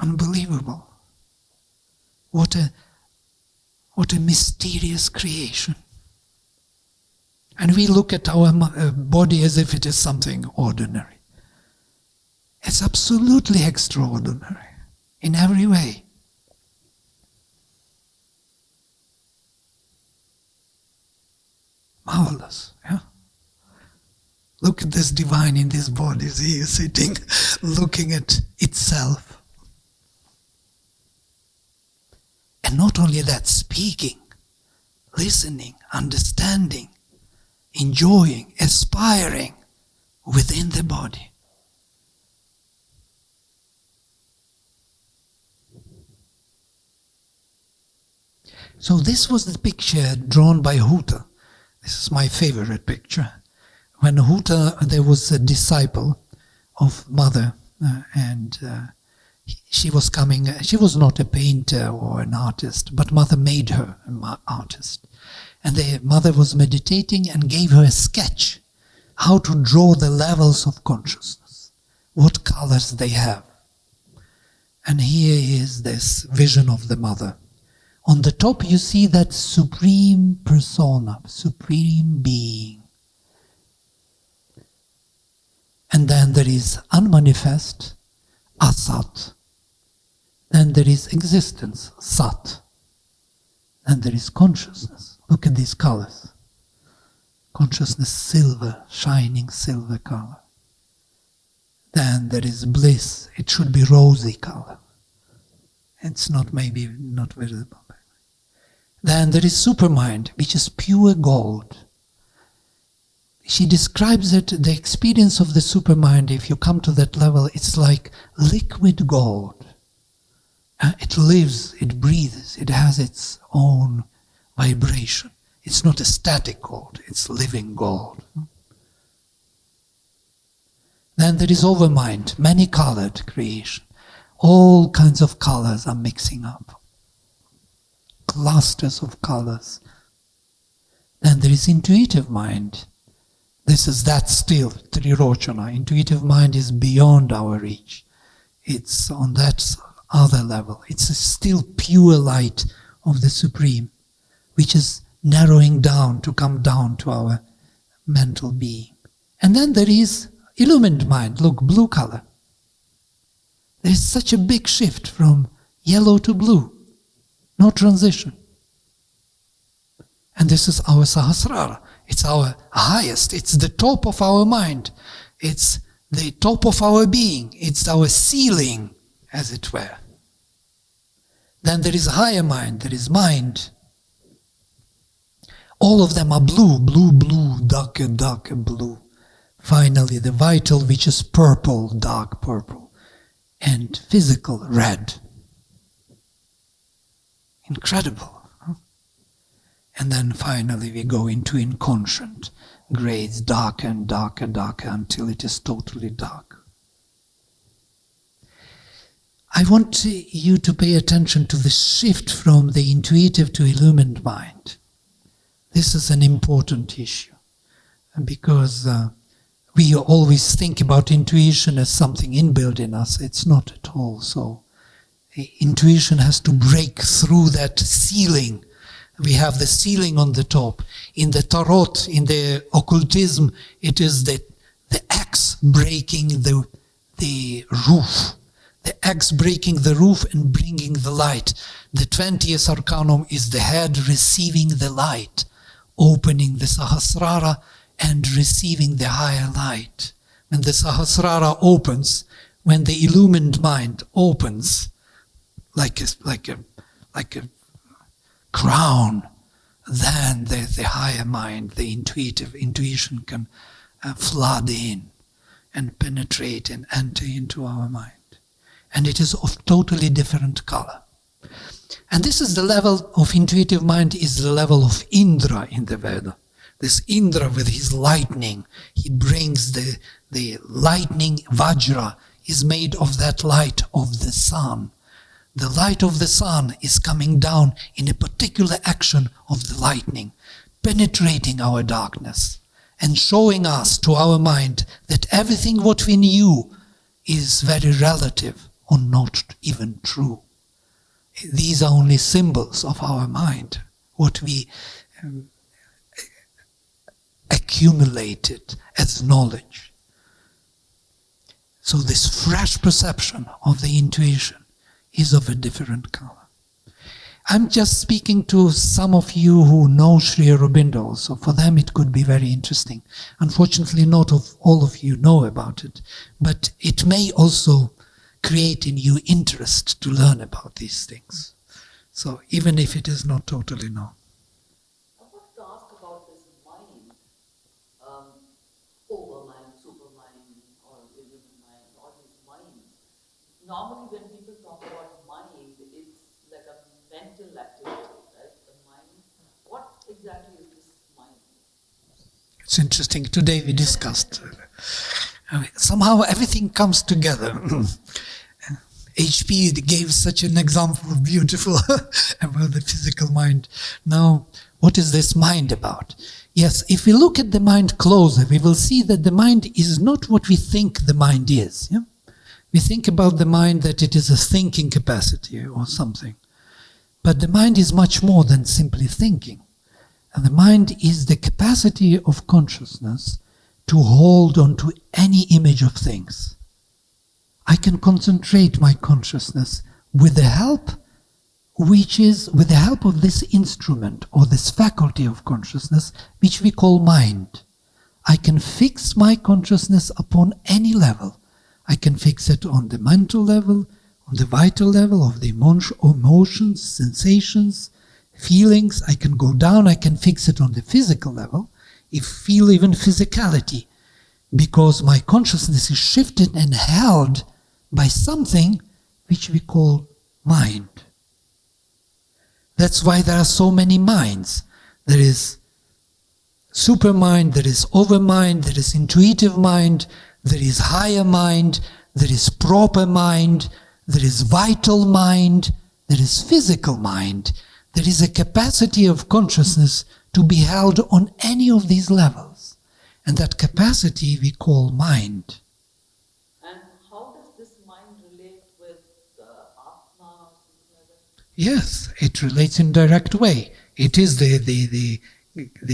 Unbelievable. What a mysterious creation. And we look at our body as if it is something ordinary. It's absolutely extraordinary in every way. Marvelous, yeah? Look at this divine in this body. He is sitting, looking at itself. And not only that, speaking, listening, understanding, enjoying, aspiring within the body. So this was the picture drawn by Huta. This is my favorite picture. When Huta, there was a disciple of Mother, and she was coming. She was not a painter or an artist, but Mother made her an artist. And the Mother was meditating and gave her a sketch, how to draw the levels of consciousness, what colors they have. And here is this vision of the Mother. On the top you see that supreme persona, supreme being. And then there is unmanifest, asat. Then there is existence, sat. And there is consciousness. Look at these colors. Consciousness, silver, shining silver color. Then there is bliss. It should be rosy color. It's not visible. Then there is supermind, which is pure gold. She describes it, the experience of the supermind, if you come to that level, it's like liquid gold. It lives, it breathes, it has its own vibration. It's not a static gold, it's living gold. Then there is overmind, many-colored creation. All kinds of colors are mixing up. Clusters of colors. Then there is intuitive mind. This is that still, Trirochana. Intuitive mind is beyond our reach. It's on that other level. It's still pure light of the Supreme, which is narrowing down to come down to our mental being. And then there is illumined mind. Look, blue color. There is such a big shift from yellow to blue. No transition. And this is our Sahasrara. It's our highest. It's the top of our mind. It's the top of our being. It's our ceiling, as it were. Then there is higher mind. There is mind. All of them are blue, blue, blue, darker, darker blue. Finally, the vital, which is purple, dark purple. And physical, red. Incredible. Huh? And then finally we go into inconscient grades, darker and darker, darker, until it is totally dark. I want you to pay attention to the shift from the intuitive to illumined mind. This is an important issue, because we always think about intuition as something inbuilt in us. It's not at all so. Intuition has to break through that ceiling. We have the ceiling on the top. In the tarot, in the occultism, it is the axe breaking the roof. The axe breaking the roof and bringing the light. The 20th arcanum is the head receiving the light, opening the Sahasrara and receiving the higher light. When the Sahasrara opens, when the illumined mind opens, like a crown, then the higher mind, the intuition can flood in and penetrate and enter into our mind. And it is of totally different color. And this is the level of intuitive mind, is the level of Indra in the Veda. This Indra with his lightning, he brings the lightning. Vajra is made of that light of the sun. The light of the sun is coming down in a particular action of the lightning, penetrating our darkness and showing us, to our mind, that everything what we knew is very relative or not even true. These are only symbols of our mind, what we accumulated as knowledge. So this fresh perception of the intuition is of a different color. I'm just speaking to some of you who know Sri Aurobindo, so for them it could be very interesting. Unfortunately, not all of you know about it, but it may also create in you interest to learn about these things. So even if it is not totally known. I wanted to ask about this mind, overmind, supermind, or illumined mind, all these minds. Normally when people talk about mind, it's like a mental activity, right? The mind. What exactly is this mind? It's interesting. Today we discussed. Somehow everything comes together. HP gave such an example, beautiful, about the physical mind. Now, what is this mind about? Yes, if we look at the mind closer, we will see that the mind is not what we think the mind is. Yeah? We think about the mind that it is a thinking capacity or something. But the mind is much more than simply thinking. And the mind is the capacity of consciousness to hold on to any image of things. I can concentrate my consciousness with the help of this instrument or this faculty of consciousness, which we call mind. I can fix my consciousness upon any level. I can fix it on the mental level, on the vital level of the emotions, sensations, feelings. I can go down, I can fix it on the physical level, feel even physicality, because my consciousness is shifted and held by something which we call mind. That's why there are so many minds. There is supermind, there is overmind, there is intuitive mind, there is higher mind, there is proper mind, there is vital mind, there is physical mind. There is a capacity of consciousness to be held on any of these levels. And that capacity we call mind. And how does this mind relate with Atma? Yes, it relates in direct way. It is the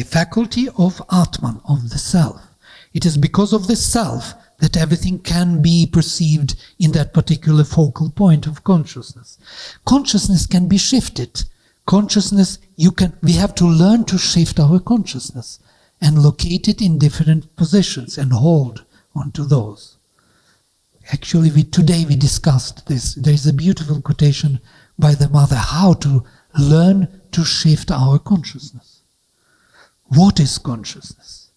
faculty of Atman, of the self. It is because of the self that everything can be perceived in that particular focal point of consciousness. Consciousness can be shifted. Consciousness, we have to learn to shift our consciousness and locate it in different positions and hold onto those. Actually, today we discussed this. There is a beautiful quotation by the mother, how to learn to shift our consciousness. What is consciousness?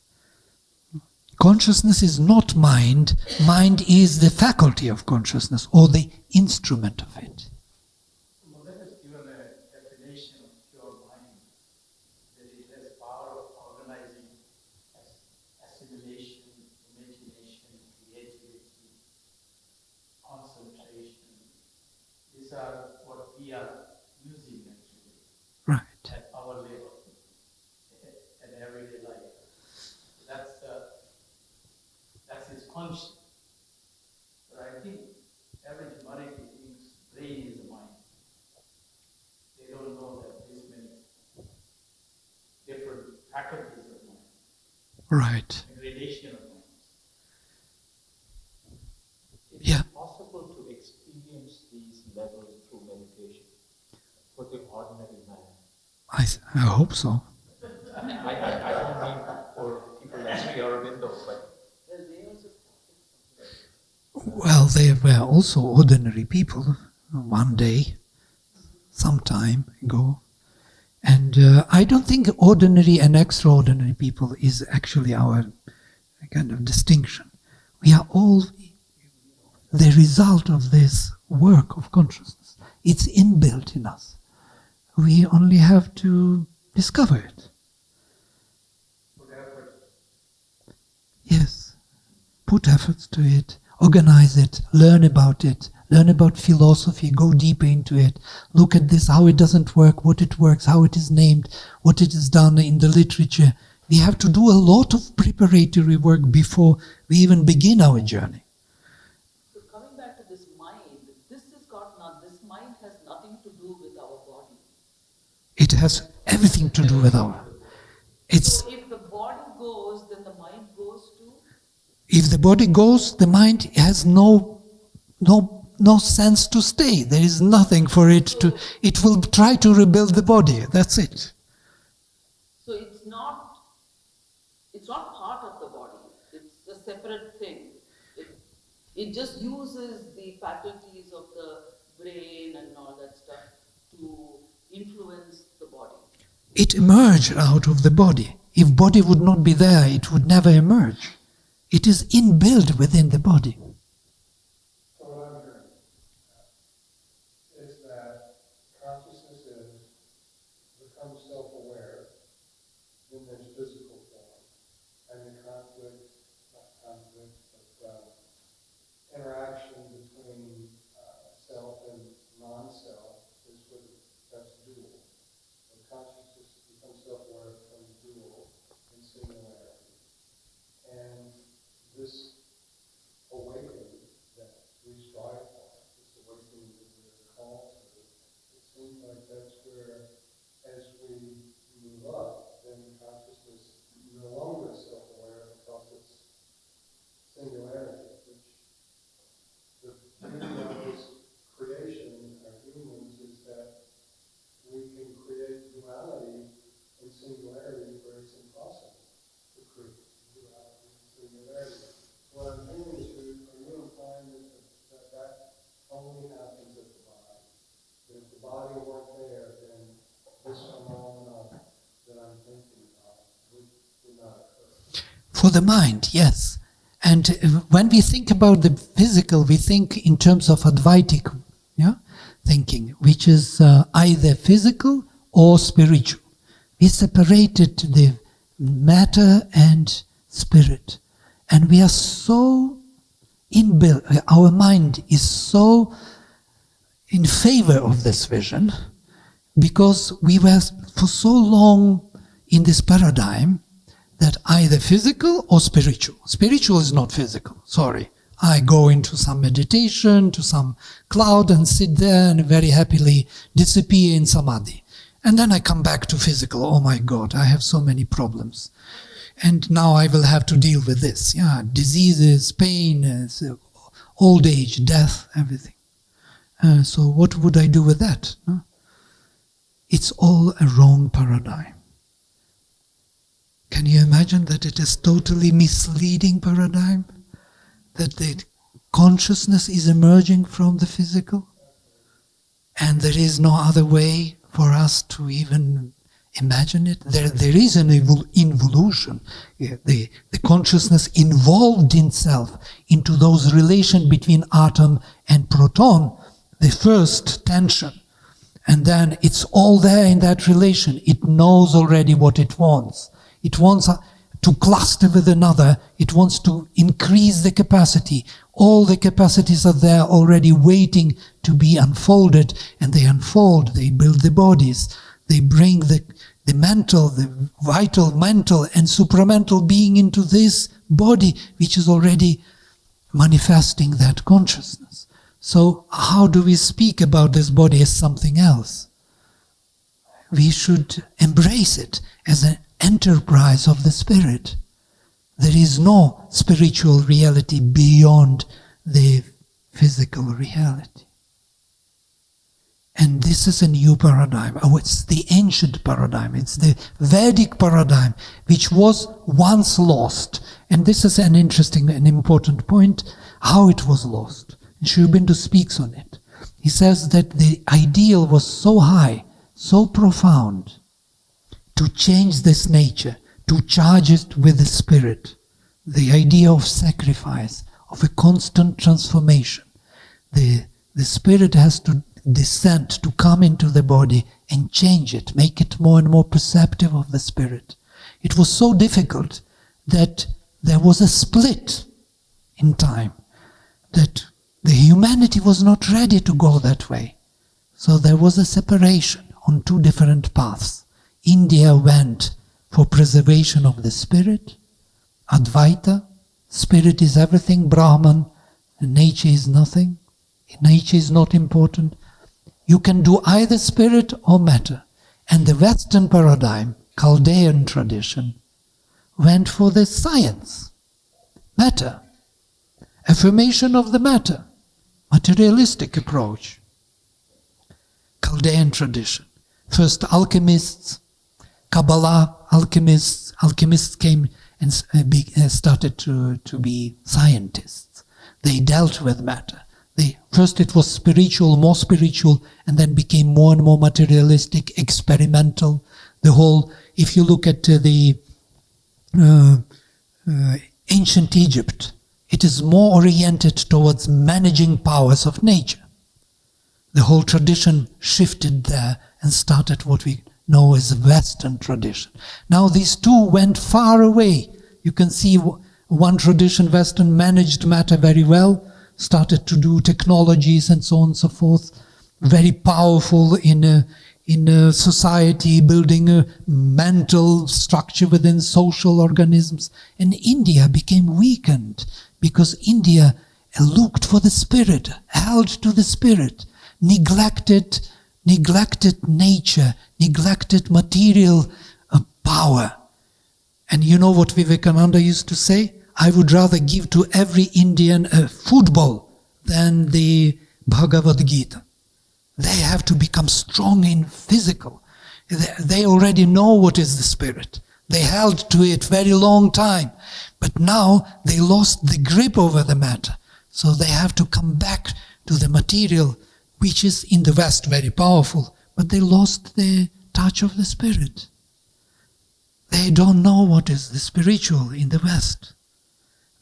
Consciousness is not mind. Mind is the faculty of consciousness or the instrument of it. Mother has given a definition of pure mind, that it has power of organizing assimilation, imagination, creativity, concentration. These are what we are using actually Right. at our level, at everyday life. That's his conscience. But I think average humanity thinks brain is the mind. They don't know that there's many different faculties of mind, Right. gradation of mind. Yeah. Is it possible to experience these levels through meditation for the ordinary man? I hope so. I don't mean for people like Sri Aurobindo, but Well, they were also ordinary people one day, some time ago. And I don't think ordinary and extraordinary people is actually our kind of distinction. We are all the result of this work of consciousness. It's inbuilt in us. We only have to discover it. Yes. Put efforts to it. Organize it, learn about philosophy, go deeper into it, look at this, how it doesn't work, what it works, how it is named, what it is done in the literature. We have to do a lot of preparatory work before we even begin our journey. So coming back to this mind, this mind has nothing to do with our body. It has everything to do with So if the body goes, then the mind goes too? If the body goes, the mind has no sense to stay. There is nothing for it to. It will try to rebuild the body. That's it. So it's not part of the body. It's a separate thing. It just uses the faculties of the brain and all that stuff to influence the body. It emerged out of the body. If body would not be there, it would never emerge. It is inbuilt within the body. So what I'm hearing is that consciousness becomes self-aware in this physical form, and the interaction between self and non-self is that's dual. When consciousness becomes self-aware, it becomes dual in singularity. And this awakening that we strive for, this awakening that we're called to, it seems like that's where, as we move up, then consciousness no longer is self-aware because it's singularity, which the beauty of this creation, our humans, is that we can create duality and singularity where it's impossible to create duality and singularity. What I'm hearing is, are you implying that only happens at the body? That if the body weren't there, then this phenomenon that I'm thinking about would not occur? For the mind, yes. And when we think about the physical, we think in terms of Advaitic thinking, which is either physical or spiritual. We separated the matter and spirit. And we are so inbuilt, our mind is so in favor of this vision, because we were for so long in this paradigm that either physical or spiritual. Spiritual is not physical, sorry. I go into some meditation, to some cloud and sit there and very happily disappear in samadhi. And then I come back to physical. Oh my God, I have so many problems. And now I will have to deal with this. Yeah, diseases, pain, old age, death, everything. So what would I do with that? It's all a wrong paradigm. Can you imagine that it is totally misleading paradigm? That the consciousness is emerging from the physical? And there is no other way for us to even imagine it? There is an involution. The consciousness involved itself into those relations between atom and proton, the first tension. And then it's all there in that relation. It knows already what it wants. It wants to cluster with another. It wants to increase the capacity. All the capacities are there already waiting to be unfolded, and they unfold. They build the bodies. They bring the mental, the vital, mental and supramental being into this body, which is already manifesting that consciousness. So how do we speak about this body as something else? We should embrace it as an enterprise of the spirit. There is no spiritual reality beyond the physical reality. And this is a new paradigm. Oh, it's the ancient paradigm. It's the Vedic paradigm, which was once lost. And this is an interesting and important point, how it was lost. And Sri Aurobindo speaks on it. He says that the ideal was so high, so profound, to change this nature, to charge it with the spirit, the idea of sacrifice, of a constant transformation. The spirit has to descend, to come into the body and change it, make it more and more perceptive of the spirit. It was so difficult that there was a split in time, that the humanity was not ready to go that way. So there was a separation on two different paths. India went for preservation of the spirit, Advaita, spirit is everything, Brahman, and nature is nothing, nature is not important. You can do either spirit or matter. And the Western paradigm, Chaldean tradition, went for the science, matter, affirmation of the matter, materialistic approach. Chaldean tradition. First alchemists, Kabbalah, alchemists came and started to be scientists. They dealt with matter. First it was spiritual, more spiritual, and then became more and more materialistic, experimental. The whole, if you look at the ancient Egypt, it is more oriented towards managing powers of nature. The whole tradition shifted there and started what we know as Western tradition. Now these two went far away. You can see one tradition, Western, managed matter very well, started to do technologies and so on and so forth, very powerful in a society, building a mental structure within social organisms. And India became weakened because India looked for the spirit, held to the spirit, neglected nature, neglected material power. And you know what Vivekananda used to say? I would rather give to every Indian a football than the Bhagavad Gita. They have to become strong in physical. They already know what is the spirit. They held to it very long time. But now they lost the grip over the matter. So they have to come back to the material, which is in the West very powerful. But they lost the touch of the spirit. They don't know what is the spiritual in the West.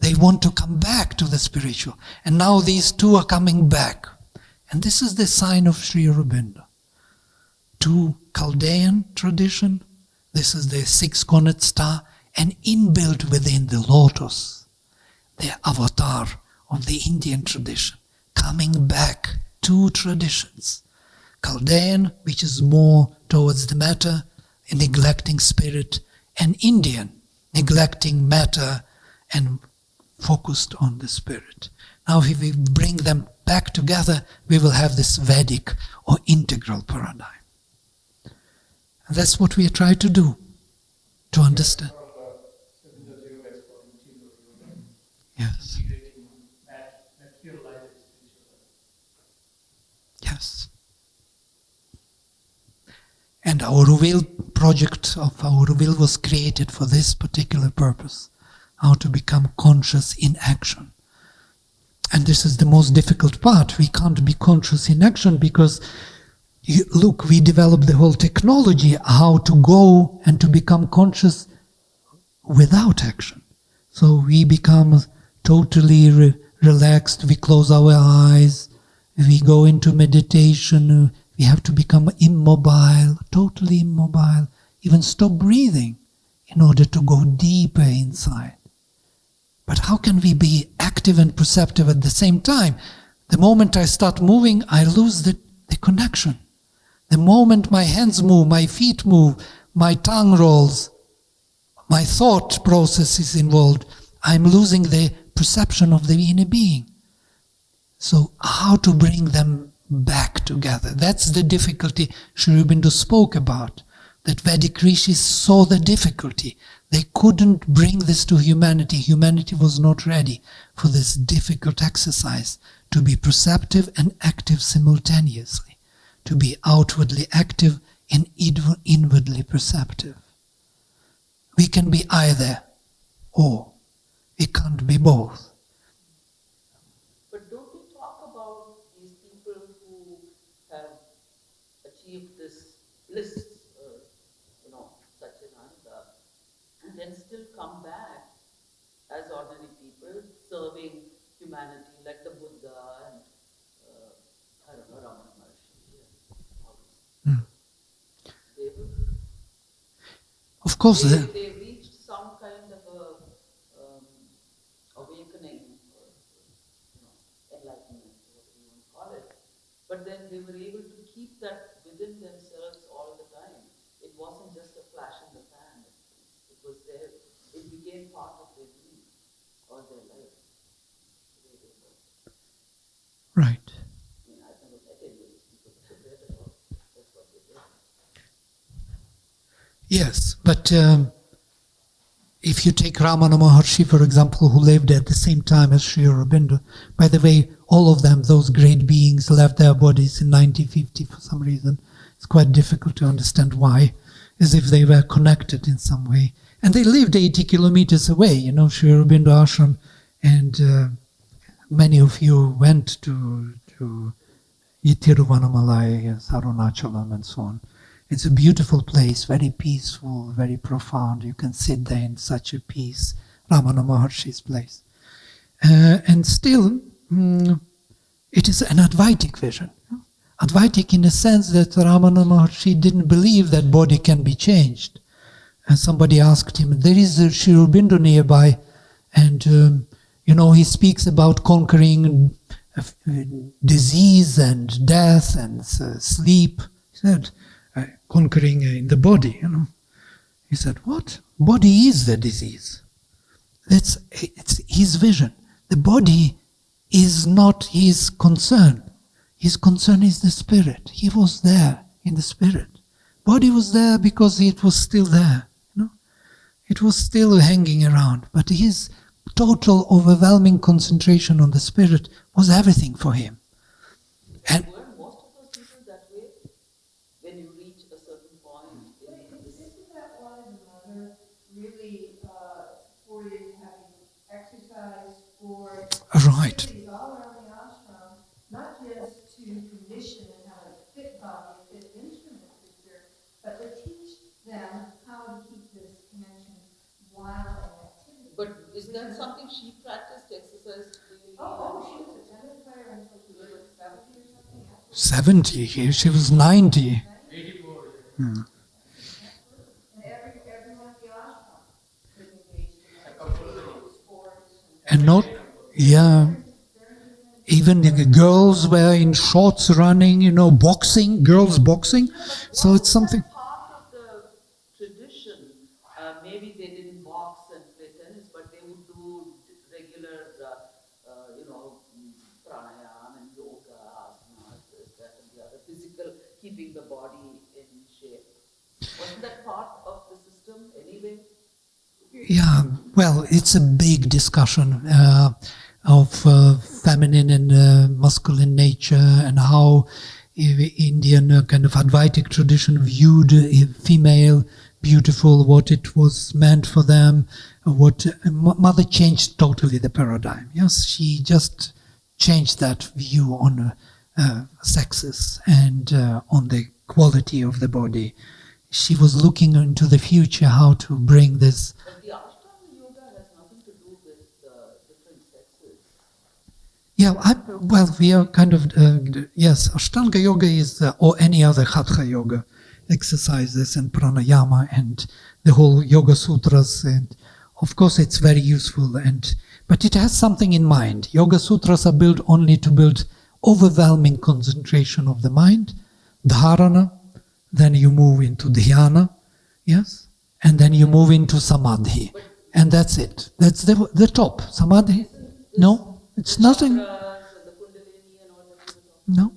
They want to come back to the spiritual. And now these two are coming back. And this is the sign of Sri Aurobindo. To Chaldean tradition, this is the six-cornered star, and inbuilt within the lotus, the avatar of the Indian tradition, coming back two traditions. Chaldean, which is more towards the matter, neglecting spirit, and Indian, neglecting matter and focused on the spirit. Now if we bring them back together, we will have this Vedic or integral paradigm. And that's what we try to do, to understand. Yes. Yes. And our reveal project of our reveal was created for this particular purpose, how to become conscious in action. And this is the most difficult part. We can't be conscious in action because, look, we developed the whole technology how to go and to become conscious without action. So we become totally relaxed, we close our eyes, we go into meditation, we have to become immobile, totally immobile, even stop breathing in order to go deeper inside. But how can we be active and perceptive at the same time? The moment I start moving, I lose the connection. The moment my hands move, my feet move, my tongue rolls, my thought process is involved, I'm losing the perception of the inner being. So how to bring them back together? That's the difficulty Sri Aurobindo spoke about, that Vedic rishis saw the difficulty. They couldn't bring this to humanity. Humanity was not ready for this difficult exercise, to be perceptive and active simultaneously, to be outwardly active and inwardly perceptive. We can be either or. We can't be both. But don't we talk about these people who have achieved this bliss, Satchidananda, and then still come back as ordinary people, serving humanity, like the Buddha and Ramana Maharshi and all these. They will. Of course, they reached some kind of a awakening or enlightenment, whatever you want to call it. But then they were able to keep that within themselves all the time. It wasn't just a flash in the pan. It was there. It became part of their being or their life. right. I mean, I've never met any of these people, but I've read about that's what they did. Yes, but if you take Ramana Maharshi, for example, who lived at the same time as Sri Aurobindo, by the way, all of them, those great beings, left their bodies in 1950 for some reason. It's quite difficult to understand why, as if they were connected in some way. And they lived 80 kilometers away, Sri Aurobindo Ashram, and many of you went to Tiruvannamalai, Arunachalam, and so on. It's a beautiful place, very peaceful, very profound. You can sit there in such a peace, Ramana Maharshi's place. And still, it is an Advaitic vision. Advaitic in the sense that Ramana Maharshi didn't believe that body can be changed. And somebody asked him, there is a Sri Aurobindo nearby, and he speaks about conquering disease and death and sleep. He said, conquering in the body, He said, what? Body is the disease. It's his vision. The body is not his concern. His concern is the spirit. He was there in the spirit. Body was there because it was still there. It was still hanging around. But his total overwhelming concentration on the spirit was everything for him. And Were most of those people that way? When you reach a certain point in this. Isn't that why the mother really supported having exercise, sport, right. activities all around the ashram, not just to condition and have a fit body, a fit instrument figure, but to teach them how to keep this connection while in activity. But is that something she practiced, exercise daily? Oh, she was a tennis player until she was like 70 or something. 70, she was 90. 84. And everyone at the ashram was engaged in sports And not, yeah, even the girls were in shorts running, boxing, girls boxing. So it's something. Part of the tradition, maybe they didn't box and play tennis, but they would do regular, pranayama and yoga, asanas, this, that, and the other, physical, keeping the body in shape. Wasn't that part of the system anyway? Yeah, well, it's a big discussion of feminine and masculine nature, and how Indian kind of Advaitic tradition viewed a female beautiful, what it was meant for them. What Mother changed totally the paradigm. Yes, she just changed that view on sexes and on the quality of the body. She was looking into the future, how to bring this. But the Ashtanga Yoga has nothing to do with different sexes. Yeah, we are kind of, yes, Ashtanga Yoga is, or any other Hatha Yoga exercises and pranayama and the whole Yoga Sutras, and of course it's very useful, but it has something in mind. Yoga Sutras are built only to build overwhelming concentration of the mind, dharana, then you move into dhyana, yes, and then you move into samadhi, and that's it. That's the top. Samadhi? No, it's nothing. Chakras and the Kundalini and all that you were talking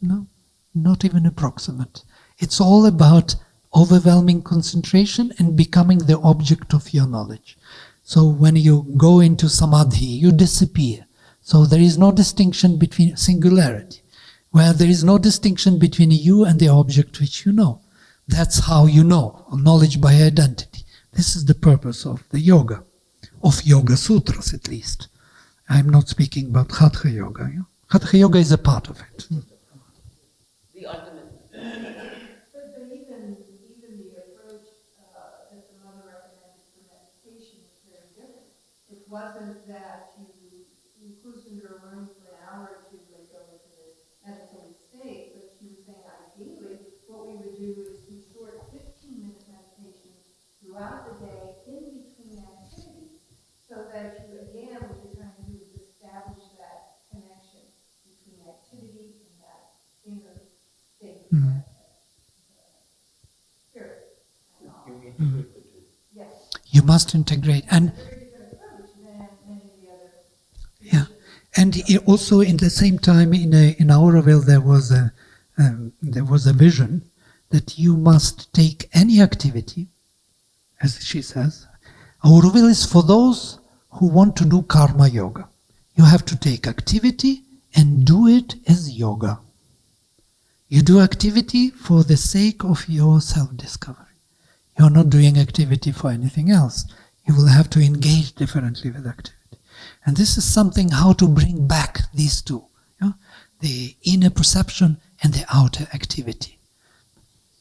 No, not even approximate. It's all about overwhelming concentration and becoming the object of your knowledge. So when you go into samadhi, you disappear. So there is no distinction between singularity, where there is no distinction between you and the object which you know. That's how you know, knowledge by identity. This is the purpose of the yoga, of Yoga Sutras at least. I'm not speaking about Hatha Yoga. Yeah? Hatha Yoga is a part of it. The ultimate. But even the approach that the mother recommended for meditation is very different. It wasn't that you cruise into a room for an hour or two and go into this meditative state, but she was saying ideally what we would do is do short 15-minute meditations throughout the day in between activities, so that you, again, what you're trying to do is establish that connection between activity and that inner state of spirit. Yes. You must integrate. And Very different approach than many of the other. yeah, and also in the same time in Auroville there was a vision that you must take any activity, as she says. Auroville is for those who want to do karma yoga. You have to take activity and do it as yoga. You do activity for the sake of your self-discovery. You're not doing activity for anything else. You will have to engage differently with activity. And this is something how to bring back these two, the inner perception and the outer activity.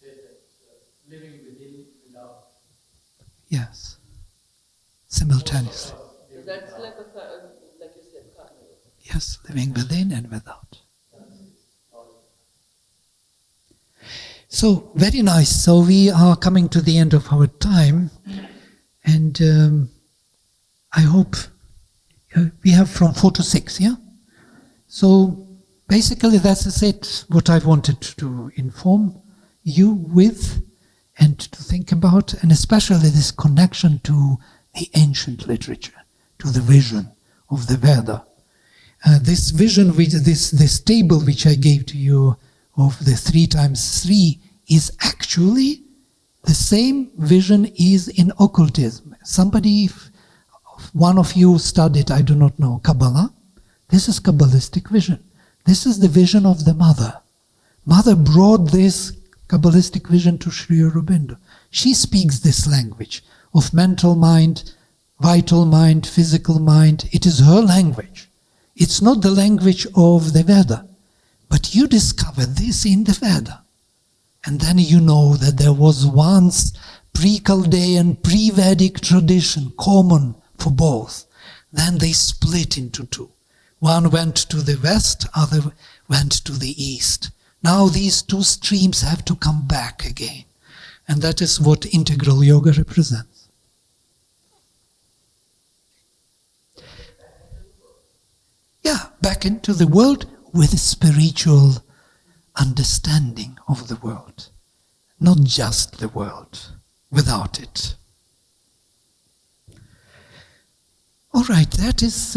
Say that living within, without. Yes, simultaneously. So that's like like you said, karma yoga. Yes, living within and without. So, very nice. So we are coming to the end of our time, and I hope we have from 4 to 6, yeah? So basically that's it, what I wanted to inform you with and to think about, and especially this connection to the ancient literature, to the vision of the Veda. This vision, this table which I gave to you of the 3 times 3 is actually the same vision is in occultism. Somebody, one of you studied, I do not know, Kabbalah. This is Kabbalistic vision. This is the vision of the Mother. Mother brought this Kabbalistic vision to Sri Aurobindo. She speaks this language of mental mind, vital mind, physical mind. It is her language. It's not the language of the Veda. But you discover this in the Veda. And then you know that there was once pre-Chaldean, pre-Vedic tradition common for both. Then they split into 2. One went to the west, other went to the east. Now these two streams have to come back again. And that is what integral yoga represents. Yeah, back into the world with a spiritual understanding of the world. Not just the world, without it. All right, that is...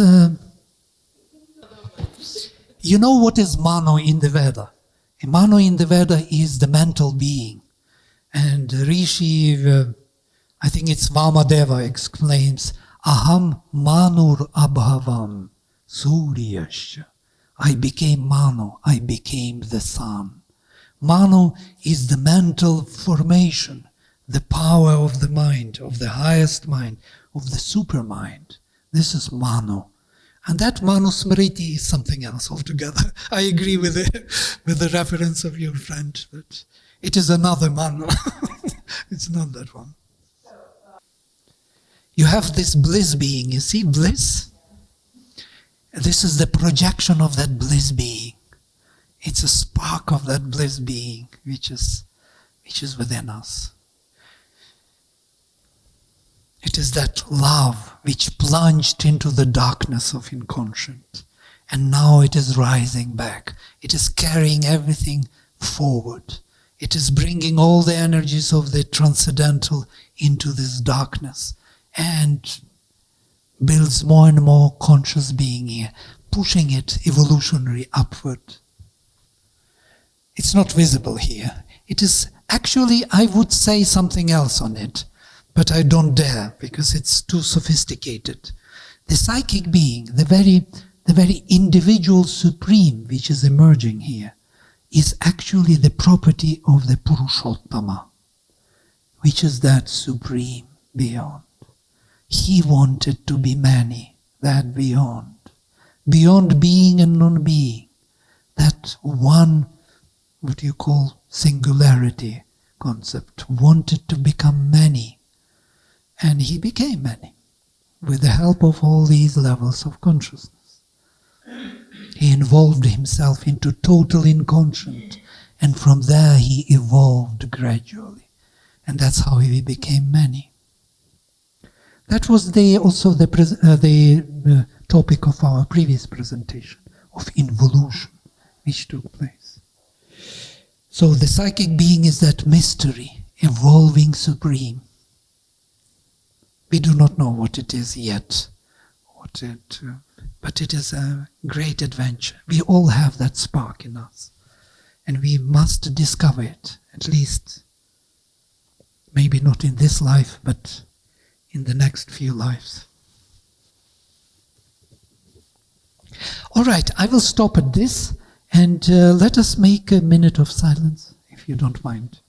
you know what is Mano in the Veda? Mano in the Veda is the mental being. And Rishi, I think it's Vamadeva, explains, Aham Manur Abhavam Suryasya. I became Mano, I became the sun. Mano is the mental formation, the power of the mind, of the highest mind, of the supermind. This is Mano. And that Manusmriti is something else altogether. I agree with the reference of your friend, but it is another Mano. It's not that one. You have this bliss being. You see bliss? This is the projection of that bliss being. It's a spark of that bliss being which is within us. It is that love which plunged into the darkness of inconscient, and now it is rising back. It is carrying everything forward. It is bringing all the energies of the transcendental into this darkness and builds more and more conscious being here, pushing it evolutionary upward. It's not visible here. It is actually, I would say something else on it, but I don't dare because it's too sophisticated. The psychic being, the very individual supreme which is emerging here, is actually the property of the Purushottama, which is that supreme beyond. He wanted to be many, that beyond being and non-being, that one, what you call singularity concept, wanted to become many. And he became many, with the help of all these levels of consciousness. He involved himself into total inconscient, and from there he evolved gradually. And that's how he became many. That was also the topic of our previous presentation, of involution, which took place. So the psychic being is that mystery, evolving supreme. We do not know what it is yet, but it is a great adventure. We all have that spark in us, and we must discover it, at least, maybe not in this life, but in the next few lives. All right, I will stop at this, and let us make a minute of silence, if you don't mind.